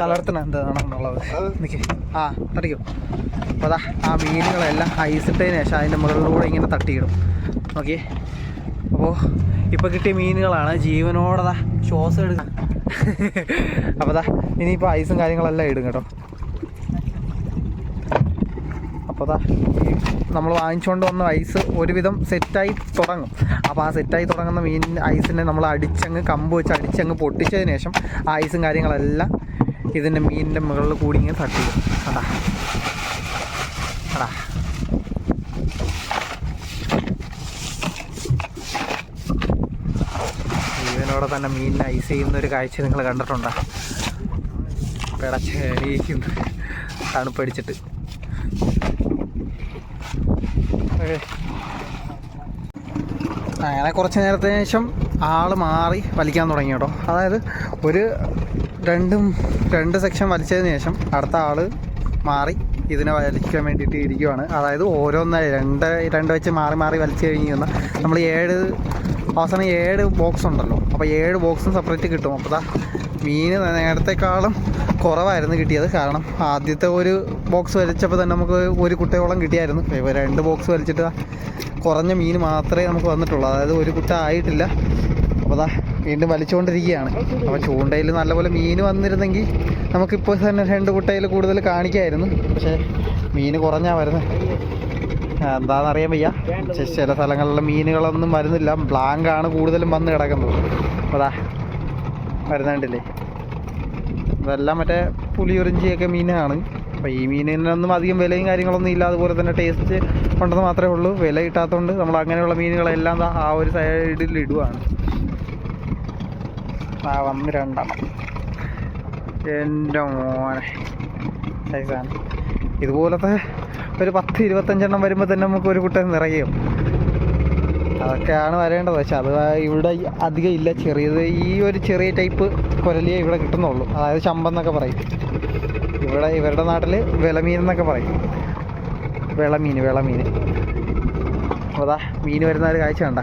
കലർത്തണം എന്താണെന്നുള്ളത്. എനിക്ക് അറിയോ. അപ്പോൾ അതാ ആ മീനുകളെല്ലാം ഐസിട്ടതിന് ശേഷം അതിൻ്റെ മുകളിലൂടെ ഇങ്ങനെ തട്ടിയിടും. ഓക്കെ, അപ്പോൾ ഇപ്പോൾ കിട്ടിയ മീനുകളാണ് ജീവനോടതാ ശ്വാസം എടുക്കുക. അപ്പോൾ അതാ ഇനിയിപ്പോൾ ഐസും കാര്യങ്ങളെല്ലാം ഇടും കേട്ടോ. അപ്പോൾ അതാ നമ്മൾ വാങ്ങിച്ചുകൊണ്ട് വന്ന ഐസ് ഒരുവിധം സെറ്റായി തുടങ്ങും. അപ്പോൾ ആ സെറ്റായി തുടങ്ങുന്ന മീൻ ഐസിനെ നമ്മൾ അടിച്ചങ്ങ് കമ്പ് വെച്ച് അടിച്ചങ്ങ് പൊട്ടിച്ചതിന് ശേഷം ആ ഐസും കാര്യങ്ങളെല്ലാം ഇതിൻ്റെ മീനിൻ്റെ മുകളിൽ കൂടി ഇങ്ങനെ തട്ടിയിടും. അതാ അടാ ജീവനോടെ തന്നെ മീനിനെ ഐസ് ചെയ്യുന്നൊരു കാഴ്ച നിങ്ങൾ കണ്ടിട്ടുണ്ടോ? പിടച്ച് എണീക്കുന്നു തണുപ്പടിച്ചിട്ട്. അങ്ങനെ കുറച്ച് നേരത്തിന് ശേഷം ആൾ മാറി വലിക്കാൻ തുടങ്ങി കേട്ടോ. അതായത് ഒരു രണ്ട് സെക്ഷൻ വലിച്ചതിന് ശേഷം അടുത്ത ആൾ മാറി ഇതിനെ വലിക്കാൻ വേണ്ടിയിട്ട് ഇരിക്കുവാണ്. അതായത് ഓരോന്നായി രണ്ട് വെച്ച് മാറി മാറി വലിച്ചു കഴിഞ്ഞ് നമ്മൾ അവസാനം 7 ബോക്സ് ഉണ്ടല്ലോ. അപ്പോൾ 7 ബോക്സും സെപ്പറേറ്റ് കിട്ടും. അപ്പോൾ മീൻ നേരത്തെക്കാളും കുറവായിരുന്നു കിട്ടിയത്. കാരണം ആദ്യത്തെ ഒരു ബോക്സ് വലിച്ചപ്പോൾ തന്നെ നമുക്ക് ഒരു കുട്ടയോളം കിട്ടിയായിരുന്നു. ഇപ്പോൾ 2 ബോക്സ് വലിച്ചിട്ട് കുറഞ്ഞ മീൻ മാത്രമേ നമുക്ക് വന്നിട്ടുള്ളൂ. അതായത് ഒരു കുട്ട ആയിട്ടില്ല. അപ്പോൾ വീണ്ടും വലിച്ചുകൊണ്ടിരിക്കുകയാണ്. അപ്പോൾ ചൂണ്ടയിൽ നല്ലപോലെ മീൻ വന്നിരുന്നെങ്കിൽ നമുക്കിപ്പോൾ തന്നെ 2 കുട്ടയിൽ കൂടുതൽ കാണിക്കായിരുന്നു. പക്ഷേ മീൻ കുറഞ്ഞാണ് വരുന്നത്. എന്താണെന്നറിയാൻ വയ്യ. ചില സ്ഥലങ്ങളിലെ മീനുകളൊന്നും വരുന്നില്ല. ബ്ലാങ്കാണ് കൂടുതലും വന്ന് കിടക്കുന്നത്. അപ്പോൾ വരുന്നുണ്ടല്ലേ. ഇതെല്ലാം മറ്റേ പുളിയൊറിഞ്ചിയൊക്കെ മീനാണ്. അപ്പോൾ ഈ മീനിനൊന്നും അധികം വിലയും കാര്യങ്ങളൊന്നും ഇല്ല. അതുപോലെ തന്നെ ടേസ്റ്റ് ഉണ്ടെന്ന് മാത്രമേ ഉള്ളൂ. വില കിട്ടാത്തതുകൊണ്ട് നമ്മൾ അങ്ങനെയുള്ള മീനുകളെല്ലാം ആ ഒരു സൈഡിൽ ഇടുവാണ്. വന്ന് 2 എൻ്റെ മോനെ സൈസാണ്. ഇതുപോലത്തെ ഒരു 10-25 വരുമ്പോൾ തന്നെ നമുക്ക് ഒരു കുട്ട നിറയും. അതൊക്കെയാണ് വരേണ്ടത്. പക്ഷെ അത് ഇവിടെ അധികം ഇല്ല. ചെറിയത് ഈ ഒരു ചെറിയ ടൈപ്പ് കുരലിയെ ഇവിടെ കിട്ടുന്നുള്ളൂ. അതായത് ചമ്പെന്നൊക്കെ പറയും. ഇവിടെ ഇവരുടെ നാട്ടിൽ വിളമീൻ എന്നൊക്കെ പറയും. വിളമീൻ. അപ്പോൾ മീൻ വരുന്ന ഒരു കാഴ്ച കണ്ട.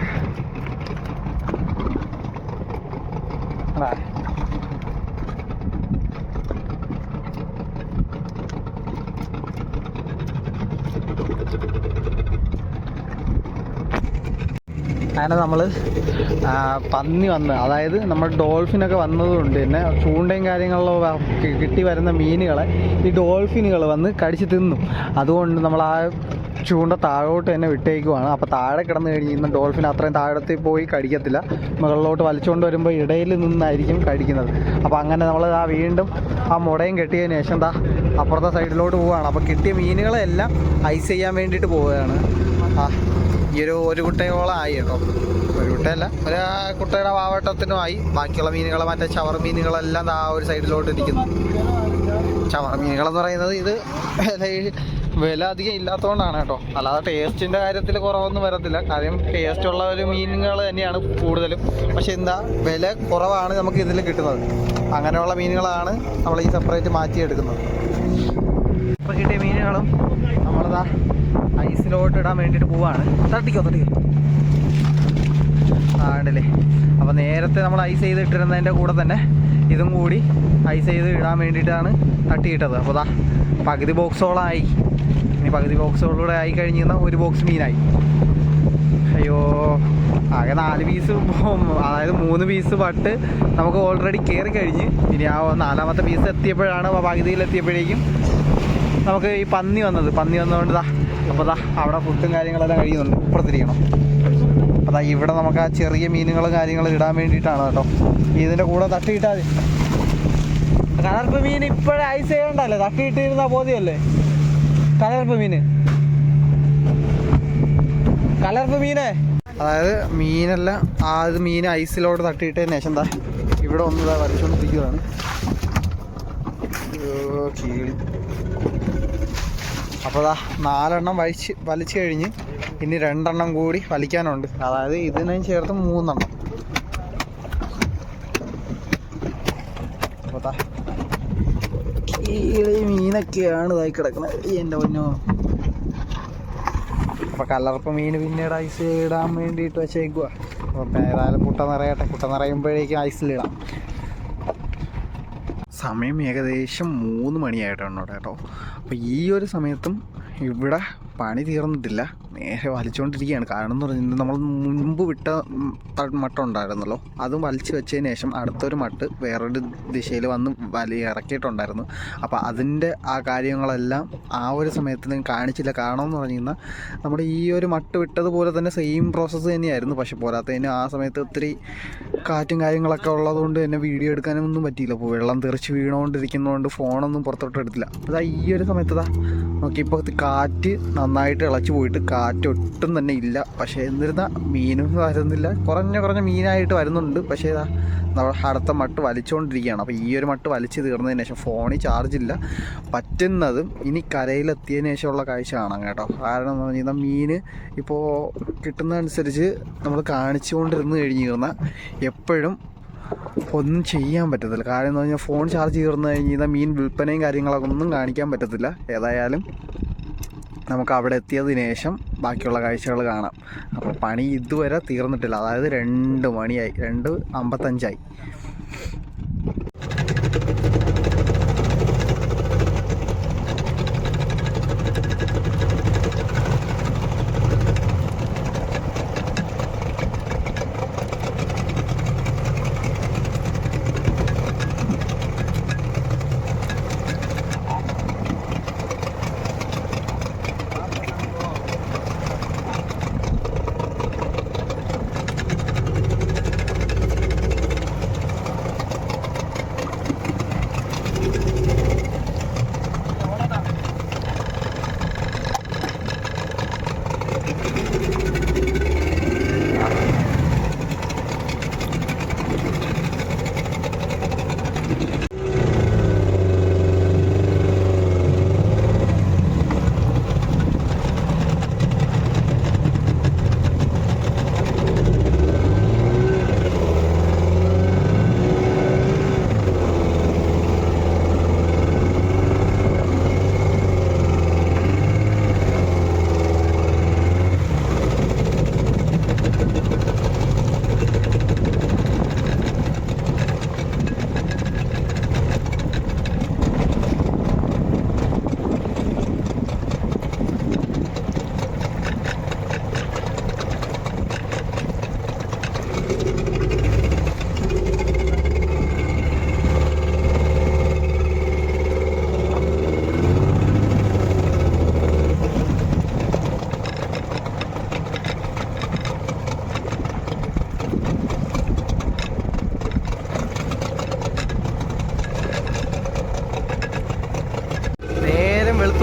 അങ്ങനെ നമ്മൾ പന്നി വന്ന്, അതായത് നമ്മൾ ഡോൾഫിനൊക്കെ വന്നതുകൊണ്ട് തന്നെ ചൂണ്ടയും കാര്യങ്ങളിലോ കിട്ടി വരുന്ന മീനുകളെ ഈ ഡോൾഫിനുകൾ വന്ന് കടിച്ച് തിന്നും. അതുകൊണ്ട് നമ്മൾ ആ ചൂണ്ട താഴോട്ട് തന്നെ വിട്ടേക്കുവാണ്. അപ്പോൾ താഴെ കിടന്ന് കഴിഞ്ഞ് ഡോൾഫിൻ അത്രയും താഴത്തിൽ പോയി കടിക്കത്തില്ല, മുകളിലോട്ട് വലിച്ചുകൊണ്ട് വരുമ്പോൾ ഇടയിൽ നിന്നായിരിക്കും കടിക്കുന്നത്. അപ്പോൾ അങ്ങനെ നമ്മൾ വീണ്ടും ആ മുടയും കെട്ടിയതിന് ശേഷം അപ്പുറത്തെ സൈഡിലോട്ട് പോവുകയാണ്. അപ്പോൾ കിട്ടിയ മീനുകളെല്ലാം ഐസ് ചെയ്യാൻ വേണ്ടിയിട്ട് പോവുകയാണ്. ഈ ഒരു കുട്ടയോളം ആയി കേട്ടോ, ഒരു കുട്ടയല്ല, ഒരു കുട്ടയുടെ വാവട്ടത്തിനുമായി. ബാക്കിയുള്ള മീനുകൾ, മറ്റേ ചവർ മീനുകളെല്ലാം ആ ഒരു സൈഡിലോട്ട് ഇരിക്കുന്നു. ചവർ മീനുകളെന്ന് പറയുന്നത് ഇത് വില അധികം ഇല്ലാത്തതുകൊണ്ടാണ് കേട്ടോ, അല്ലാതെ ടേസ്റ്റിൻ്റെ കാര്യത്തിൽ കുറവൊന്നും വരത്തില്ല. കാര്യം ടേസ്റ്റുള്ള ഒരു മീനുകൾ തന്നെയാണ് കൂടുതലും, പക്ഷെ എന്താ വില കുറവാണ് നമുക്ക് ഇതിൽ കിട്ടുന്നത്. അങ്ങനെയുള്ള മീനുകളാണ് നമ്മൾ ഈ സെപ്പറേറ്റ് മാറ്റിയെടുക്കുന്നത്. ഇപ്പോൾ കിട്ടിയ മീനുകളും നമ്മളിതാ ഐസിലോട്ട് ഇടാൻ വേണ്ടിയിട്ട് പോവാണ്. തട്ടിക്കോ ആണ്ടല്ലേ. അപ്പോൾ നേരത്തെ നമ്മൾ ഐസ് ചെയ്തിട്ടിരുന്നതിൻ്റെ കൂടെ തന്നെ ഇതും കൂടി ഐസ് ചെയ്ത് ഇടാൻ വേണ്ടിയിട്ടാണ് തട്ടിയിട്ടത്. അപ്പോൾ പകുതി ബോക്സോളമായി. ഇനി പകുതി ബോക്സുകളിലൂടെ ആയി കഴിഞ്ഞ് ഒരു ബോക്സ് മീനായി. അയ്യോ, ആകെ 4 പീസ്, അതായത് 3 പീസ് പട്ട് നമുക്ക് ഓൾറെഡി കയറി കഴിഞ്ഞ്. ഇനി ആ 4ാമത്തെ പീസ് എത്തിയപ്പോഴാണ്, പകുതിയിലെത്തിയപ്പോഴേക്കും നമുക്ക് ഈ പന്നി വന്നതുകൊണ്ട് അപ്പോൾ അവിടെ ഫുഡും കാര്യങ്ങളെല്ലാം കഴിയുന്നുണ്ട്. ഇപ്പുറത്തിരിക്കണം. അപ്പോൾ ഇവിടെ നമുക്ക് ആ ചെറിയ മീനുകളും കാര്യങ്ങളും ഇടാൻ വേണ്ടിയിട്ടാണ് കേട്ടോ. ഇതിൻ്റെ കൂടെ തട്ടിയിട്ടാൽ മതി. കലർപ്പ് മീൻ ഇപ്പോഴേ ഐസ് ചെയ്യണ്ടല്ലേ, തട്ടിയിട്ടിരുന്നാൽ പോതിയല്ലേ കലർപ്പ് മീനെ. അതായത് മീനെല്ലാം മീൻ ഐസിലോട്ട് തട്ടിയിട്ടതിന് ശേഷം ഇവിടെ ഒന്ന് വലിച്ചുകൊണ്ടിരിക്കുകയാണ്. കീഴി. അപ്പോൾ 4 എണ്ണം വലിച്ചു കഴിഞ്ഞ് ഇനി 2 എണ്ണം കൂടി വലിക്കാനുണ്ട്. അതായത് ഇതിനും ചേർത്ത് 3 എണ്ണം. അപ്പോൾ കീഴി മീനൊക്കെയാണ് ഇതായി കിടക്കുന്നത്. എൻ്റെ പൊന്നോ. അപ്പോൾ കലർപ്പ് മീൻ പിന്നീട് ഐസ് ഇടാൻ വേണ്ടിയിട്ട് വെച്ചേക്കുക. അപ്പോൾ ഏതായാലും കുട്ട നിറയുമ്പോഴേക്കും ഐസിലിടാം. സമയം ഏകദേശം 3 മണിയായിട്ടാണ് കേട്ടോ. അപ്പോൾ ഈ ഒരു സമയത്തും ഇവിടെ പണി തീർന്നിട്ടില്ല, നേരെ വലിച്ചുകൊണ്ടിരിക്കുകയാണ്. കാരണം എന്ന് പറഞ്ഞാൽ നമ്മൾ മുൻപ് വിട്ട മട്ടം ഉണ്ടായിരുന്നല്ലോ, അതും വലിച്ചു വെച്ചതിന് ശേഷം അടുത്തൊരു മട്ട് വേറൊരു ദിശയിൽ വന്ന് ഇറക്കിയിട്ടുണ്ടായിരുന്നു. അപ്പോൾ അതിൻ്റെ ആ കാര്യങ്ങളെല്ലാം ആ ഒരു സമയത്ത് ഞാൻ കാണിച്ചില്ല. കാരണം എന്ന് പറഞ്ഞു കഴിഞ്ഞാൽ നമ്മുടെ ഈ ഒരു മട്ട് വിട്ടതുപോലെ തന്നെ സെയിം പ്രോസസ്സ് തന്നെയായിരുന്നു. പക്ഷെ പോരാത്തതിന് ആ സമയത്ത് ഒത്തിരി കാറ്റും കാര്യങ്ങളൊക്കെ ഉള്ളതുകൊണ്ട് തന്നെ വീഡിയോ എടുക്കാനൊന്നും പറ്റിയില്ല. അപ്പോൾ വെള്ളം തെറിച്ച് വീണുകൊണ്ടിരിക്കുന്നതുകൊണ്ട് ഫോണൊന്നും പുറത്തോട്ട് എടുത്തില്ല. അതാ ഈ ഒരു സമയത്ത് നോക്കിയപ്പോൾ കാറ്റ് നന്നായിട്ട് ഇളച്ചു പോയിട്ട് കാറ്റ് ഒട്ടും തന്നെ ഇല്ല. പക്ഷേ എന്നിരുന്നാൽ മീനും വരുന്നില്ല, കുറഞ്ഞ മീനായിട്ട് വരുന്നുണ്ട്. പക്ഷേ നമ്മൾ അടുത്ത മട്ട് വലിച്ചുകൊണ്ടിരിക്കുകയാണ്. അപ്പോൾ ഈ ഒരു മട്ട് വലിച്ച് തീർന്നതിന് ശേഷം ഫോണിൽ ചാർജില്ല. പറ്റുന്നതും ഇനി കരയിലെത്തിയതിന് ശേഷമുള്ള കാഴ്ച കാണാം കേട്ടോ. കാരണം എന്ന് പറഞ്ഞു കഴിഞ്ഞാൽ മീൻ ഇപ്പോൾ കിട്ടുന്നതനുസരിച്ച് നമ്മൾ കാണിച്ചുകൊണ്ടിരുന്ന് കഴിഞ്ഞിരുന്നാൽ എപ്പോഴും ഒന്നും ചെയ്യാൻ പറ്റത്തില്ല. കാരണം എന്ന് പറഞ്ഞാൽ ഫോൺ ചാർജ് തീർന്നു കഴിഞ്ഞാൽ മീൻ വിൽപ്പനയും കാര്യങ്ങളൊക്കെ ഒന്നും കാണിക്കാൻ പറ്റത്തില്ല. ഏതായാലും നമുക്ക് അവിടെ എത്തിയതിന് ശേഷം ബാക്കിയുള്ള കാഴ്ചകൾ കാണാം. അപ്പോൾ പണി ഇതുവരെ തീർന്നിട്ടില്ല. അതായത് 2 മണിയായി, 2:55.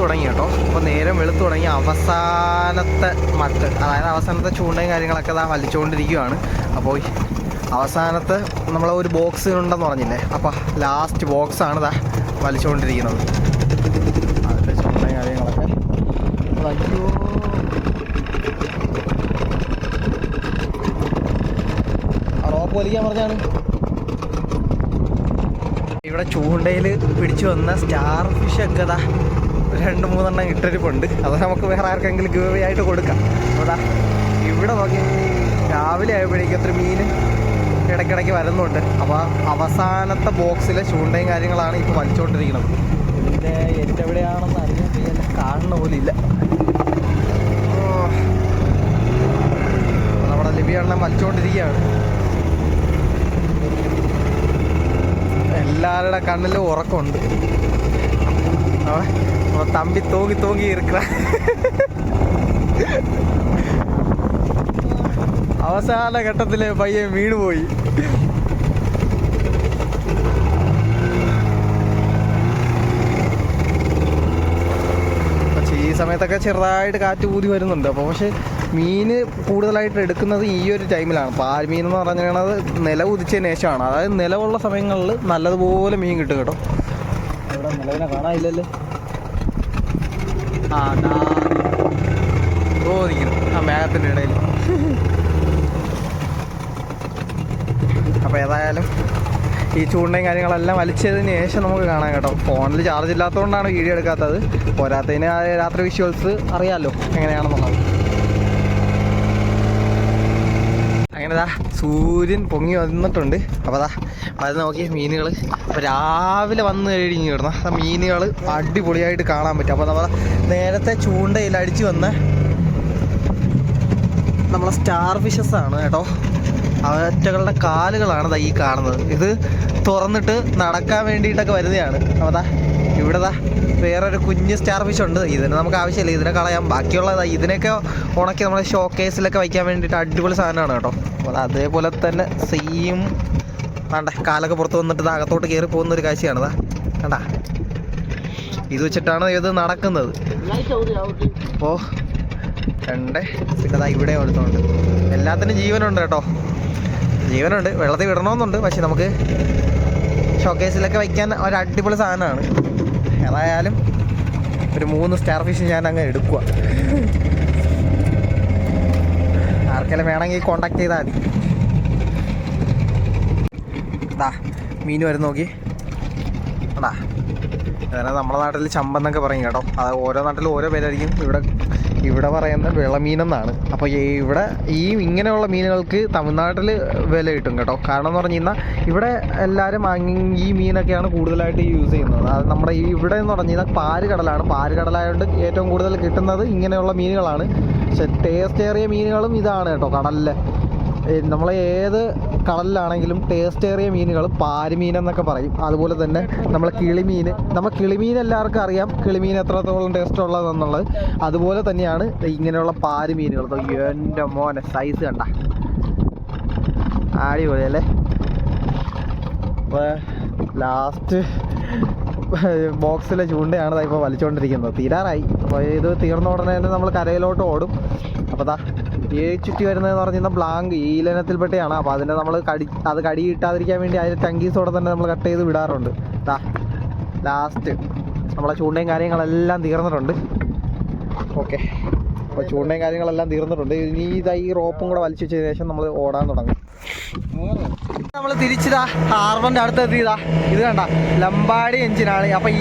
തുടങ്ങി കേട്ടോ. അപ്പോൾ നേരം വെളുത്തു തുടങ്ങി അവസാനത്തെ മട്ട്, അതായത് അവസാനത്തെ ചൂണ്ടയും കാര്യങ്ങളൊക്കെ ഇതാ വലിച്ചുകൊണ്ടിരിക്കുകയാണ്. അപ്പോൾ അവസാനത്തെ നമ്മളെ ഒരു ബോക്സ് ഉണ്ടെന്ന് പറഞ്ഞില്ലേ, അപ്പോൾ ലാസ്റ്റ് ബോക്സാണ് ഇതാ വലിച്ചുകൊണ്ടിരിക്കുന്നത്. അതിൻ്റെ ചൂണ്ടയും കാര്യങ്ങളൊക്കെ അയ്യോ റോപ്പ് വലിക്കാൻ പറഞ്ഞാണ്. ഇവിടെ ചൂണ്ടയിൽ പിടിച്ചു വന്ന സ്റ്റാർ ഫിഷ് ഒക്കെ ഇതാ 2-3 ഇട്ടിരിപ്പുണ്ട്. അത് നമുക്ക് വേറെ ആർക്കെങ്കിലും ഗിവ് അവേ ആയിട്ട് കൊടുക്കാം. അതാ ഇവിടെ നോക്കി രാവിലെ ആയപ്പോഴേക്കും ഒത്തിരി മീൻ ഇടയ്ക്കിടയ്ക്ക് വരുന്നുണ്ട്. അപ്പോൾ അവസാനത്തെ ബോക്സിലെ ചൂണ്ടയും കാര്യങ്ങളാണ് ഇപ്പോൾ വലിച്ചുകൊണ്ടിരിക്കുന്നത്. ഇതിൻ്റെ എൻ്റെ എവിടെയാണെന്ന് അറിയാൻ വയ്യ, കാണുന്ന പോലും ഇല്ല. നമ്മുടെ ലിബിയെണ്ണം വലിച്ചുകൊണ്ടിരിക്കുകയാണ്. എല്ലാവരുടെ കണ്ണിലും ഉറക്കമുണ്ട്. തമ്പി തൂങ്ങി ഇരിക്കുക. അവസാന ഘട്ടത്തില് പയ്യൻ വീണുപോയി. പക്ഷേ ഈ സമയത്തൊക്കെ ചെറുതായിട്ട് കാറ്റ് ഊതി വരുന്നുണ്ട്. അപ്പോൾ പക്ഷേ മീൻ കൂടുതലായിട്ട് എടുക്കുന്നത് ഈ ഒരു ടൈമിലാണ്. പാൽമീൻ എന്ന് പറഞ്ഞത് നില ഉദിച്ചതിന് ശേഷമാണ്. അതായത് നിലവുള്ള സമയങ്ങളിൽ നല്ലതുപോലെ മീൻ കിട്ടും കേട്ടോ. ഇവിടെ നിലവിനെ കാണാനില്ലല്ലേ. ആ മേഘത്തിൻ്റെ ഇടയിൽ. അപ്പോൾ ഏതായാലും ഈ ചൂണ്ടയും കാര്യങ്ങളെല്ലാം വലിച്ചതിന് ശേഷം നമുക്ക് കാണാം കേട്ടോ. ഫോണിൽ ചാർജ് ഇല്ലാത്തതുകൊണ്ടാണ് വീഡിയോ എടുക്കാത്തത്. പോരാത്തതിന് രാത്രി വിഷ്വൽസ് അറിയാമല്ലോ എങ്ങനെയാണെന്നുള്ളത്. അങ്ങനെ ദാ സൂര്യൻ പൊങ്ങി വന്നിട്ടുണ്ട്. അപ്പോൾ അത് നോക്കി മീനുകൾ രാവിലെ വന്ന് കഴിഞ്ഞ് കിടന്ന ആ മീനുകൾ അടിപൊളിയായിട്ട് കാണാൻ പറ്റും. അപ്പോൾ നമ്മൾ നേരത്തെ ചൂണ്ടയിൽ അടിച്ചു വന്ന നമ്മളെ സ്റ്റാർ ഫിഷസ് ആണ് കേട്ടോ. അവറ്റകളുടെ കാലുകളാണ് ഈ കാണുന്നത്. ഇത് തുറന്നിട്ട് നടക്കാൻ വേണ്ടിയിട്ടൊക്കെ വരുന്നതാണ്. അപ്പോൾ ഇവിടെ വേറൊരു കുഞ്ഞ് സ്റ്റാർ ഫിഷ് ഉണ്ട്. ഇതിന് നമുക്ക് ആവശ്യമില്ല, ഇതിനെ കളയാം. ബാക്കിയുള്ളത് ഇതിനൊക്കെ ഉണക്കി നമ്മുടെ ഷോക്കേസിലൊക്കെ വയ്ക്കാൻ വേണ്ടിയിട്ട് അടിപൊളി സാധനമാണ് കേട്ടോ. അപ്പോൾ അതേപോലെ തന്നെ സെയിം വേണ്ട കാലൊക്കെ പുറത്ത് വന്നിട്ട് ഇത് അകത്തോട്ട് കയറി പോകുന്നൊരു കാഴ്ചയാണിതാ കണ്ട. ഇത് വെച്ചിട്ടാണ് ഇത് നടക്കുന്നത്. അപ്പോൾ പിന്നെ ഇവിടെ എടുത്തോണ്ട് എല്ലാത്തിനും ജീവനുണ്ട് കേട്ടോ. ജീവനുണ്ട്, വെള്ളത്തിൽ വിടണമെന്നുണ്ട്. പക്ഷെ നമുക്ക് ഷോക്കേസിലൊക്കെ വയ്ക്കാൻ ഒരു അടിപൊളി സാധനമാണ്. ഏതായാലും ഒരു 3 സ്റ്റാർ ഫിഷ് ഞാൻ അങ്ങ് എടുക്കുക. ആർക്കെല്ലാം വേണമെങ്കിൽ കോണ്ടാക്ട് ചെയ്താൽ മതി. മീൻ വരും നോക്കി. അതായത് നമ്മുടെ നാട്ടിൽ ചമ്പെന്നൊക്കെ പറയും കേട്ടോ. അത് ഓരോ നാട്ടിലും ഓരോ പേരായിരിക്കും. ഇവിടെ പറയുന്നത് വിളമീനെന്നാണ്. അപ്പോൾ ഇവിടെ ഇങ്ങനെയുള്ള മീനുകൾക്ക് തമിഴ്നാട്ടിൽ വില കിട്ടും കേട്ടോ. കാരണം എന്ന് പറഞ്ഞു കഴിഞ്ഞാൽ ഇവിടെ എല്ലാവരും ഈ മീനൊക്കെയാണ് കൂടുതലായിട്ട് യൂസ് ചെയ്യുന്നത്. അത് നമ്മുടെ ഇവിടെ എന്ന് പറഞ്ഞു കഴിഞ്ഞാൽ പാരുകടലാണ്. പാരുകടലായതുകൊണ്ട് ഏറ്റവും കൂടുതൽ കിട്ടുന്നത് ഇങ്ങനെയുള്ള മീനുകളാണ്. പക്ഷെ ടേസ്റ്റേറിയ മീനുകളും ഇതാണ് കേട്ടോ. കടലിലെ നമ്മൾ ഏത് കടലിലാണെങ്കിലും ടേസ്റ്റേറിയ മീനുകൾ പാരുമീൻ എന്നൊക്കെ പറയും. അതുപോലെ തന്നെ നമ്മളെ കിളിമീൻ, കിളിമീൻ എല്ലാവർക്കും അറിയാം കിളിമീൻ എത്രത്തോളം ടേസ്റ്റ് ഉള്ളതെന്നുള്ളത്. അതുപോലെ തന്നെയാണ് ഇങ്ങനെയുള്ള പാരുമീനുകൾ. എൻ്റെ മോനെ സൈസ് കണ്ട അടിപൊളിയല്ലേ. അപ്പോൾ ലാസ്റ്റ് ബോക്സിലെ ചൂണ്ടയാണ് ഇപ്പോൾ വലിച്ചുകൊണ്ടിരിക്കുന്നത്. തീരാറായി. അപ്പോൾ ഇത് തീർന്ന ഉടനെ തന്നെ നമ്മൾ കരയിലോട്ട് ഓടും. അപ്പോൾ ഈ ചുറ്റി വരുന്നതെന്ന് പറഞ്ഞു കഴിഞ്ഞാൽ ബ്ലാങ്ക് ഈലനത്തിൽപ്പെട്ടാണ്. അപ്പോൾ അതിനെ നമ്മൾ കടി കിട്ടാതിരിക്കാൻ വേണ്ടി അതിൻ്റെ ടങ്കീസോടെ തന്നെ നമ്മൾ കട്ട് ചെയ്ത് വിടാറുണ്ട്. ലാസ്റ്റ് നമ്മളെ ചൂണ്ടയും കാര്യങ്ങളെല്ലാം തീർന്നിട്ടുണ്ട്. ഓക്കെ, അപ്പോൾ ചൂണ്ടയും കാര്യങ്ങളെല്ലാം തീർന്നിട്ടുണ്ട്. ഇനി ഈ റോപ്പും കൂടെ വലിച്ചു വെച്ചതിന് ശേഷം നമ്മൾ ഓടാൻ തുടങ്ങും. നമ്മൾ തിരിച്ചിതാ ഹാർബറിൻ്റെ അടുത്ത് എത്തിയതാ. ഇത് കണ്ട ലംബാടി എഞ്ചിനാണ്. അപ്പോൾ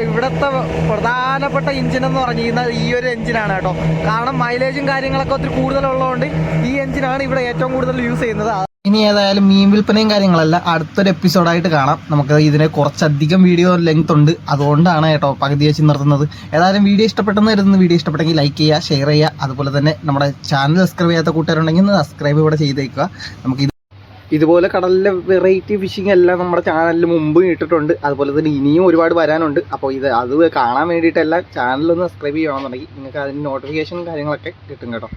ഇവിടുത്തെ പ്രധാനപ്പെട്ട എഞ്ചിൻ എന്ന് പറഞ്ഞു കഴിഞ്ഞാൽ ഈ ഒരു എഞ്ചിനാണ് കേട്ടോ. കാരണം മൈലേജും കാര്യങ്ങളൊക്കെ ഒത്തിരി കൂടുതലുള്ളതുകൊണ്ട് ഈ എഞ്ചിനാണ് ഇവിടെ ഏറ്റവും കൂടുതൽ യൂസ് ചെയ്യുന്നത്. ഇനി ഏതായാലും മീൻ വിൽപ്പനയും കാര്യങ്ങളല്ല അടുത്തൊരു എപ്പിസോഡായിട്ട് കാണാം. നമുക്ക് ഇതിനെ കുറച്ചധികം വീഡിയോ ലെങ്ത് ഉണ്ട്, അതുകൊണ്ടാണ് കേട്ടോ പകുതി വെച്ച് നിർത്തുന്നത്. ഏതായാലും വീഡിയോ ഇഷ്ടപ്പെട്ടെന്ന് കരുതുന്ന വീഡിയോ ഇഷ്ടപ്പെട്ടെങ്കിൽ ലൈക്ക് ചെയ്യുക, ഷെയർ ചെയ്യുക. അതുപോലെ തന്നെ നമ്മുടെ ചാനൽ സബ്സ്ക്രൈബ് ചെയ്യാത്ത കൂട്ടുകാരുണ്ടെങ്കിൽ സബ്സ്ക്രൈബ് ഇവിടെ ചെയ്തേക്കുക. നമുക്ക് ഇതുപോലെ കടലിലെ വെറൈറ്റി ഫിഷിംഗ് എല്ലാം നമ്മുടെ ചാനലിൽ മുമ്പ് ഇട്ടിട്ടുണ്ട്. അതുപോലെ തന്നെ ഇനിയും ഒരുപാട് വരാനുണ്ട്. അപ്പോൾ അത് കാണാൻ വേണ്ടിയിട്ടെല്ലാം ചാനലൊന്ന് സബ്സ്ക്രൈബ് ചെയ്യുകയാണെന്നുണ്ടെങ്കിൽ നിങ്ങൾക്ക് അതിന് നോട്ടിഫിക്കേഷൻ കാര്യങ്ങളൊക്കെ കിട്ടും കേട്ടോ.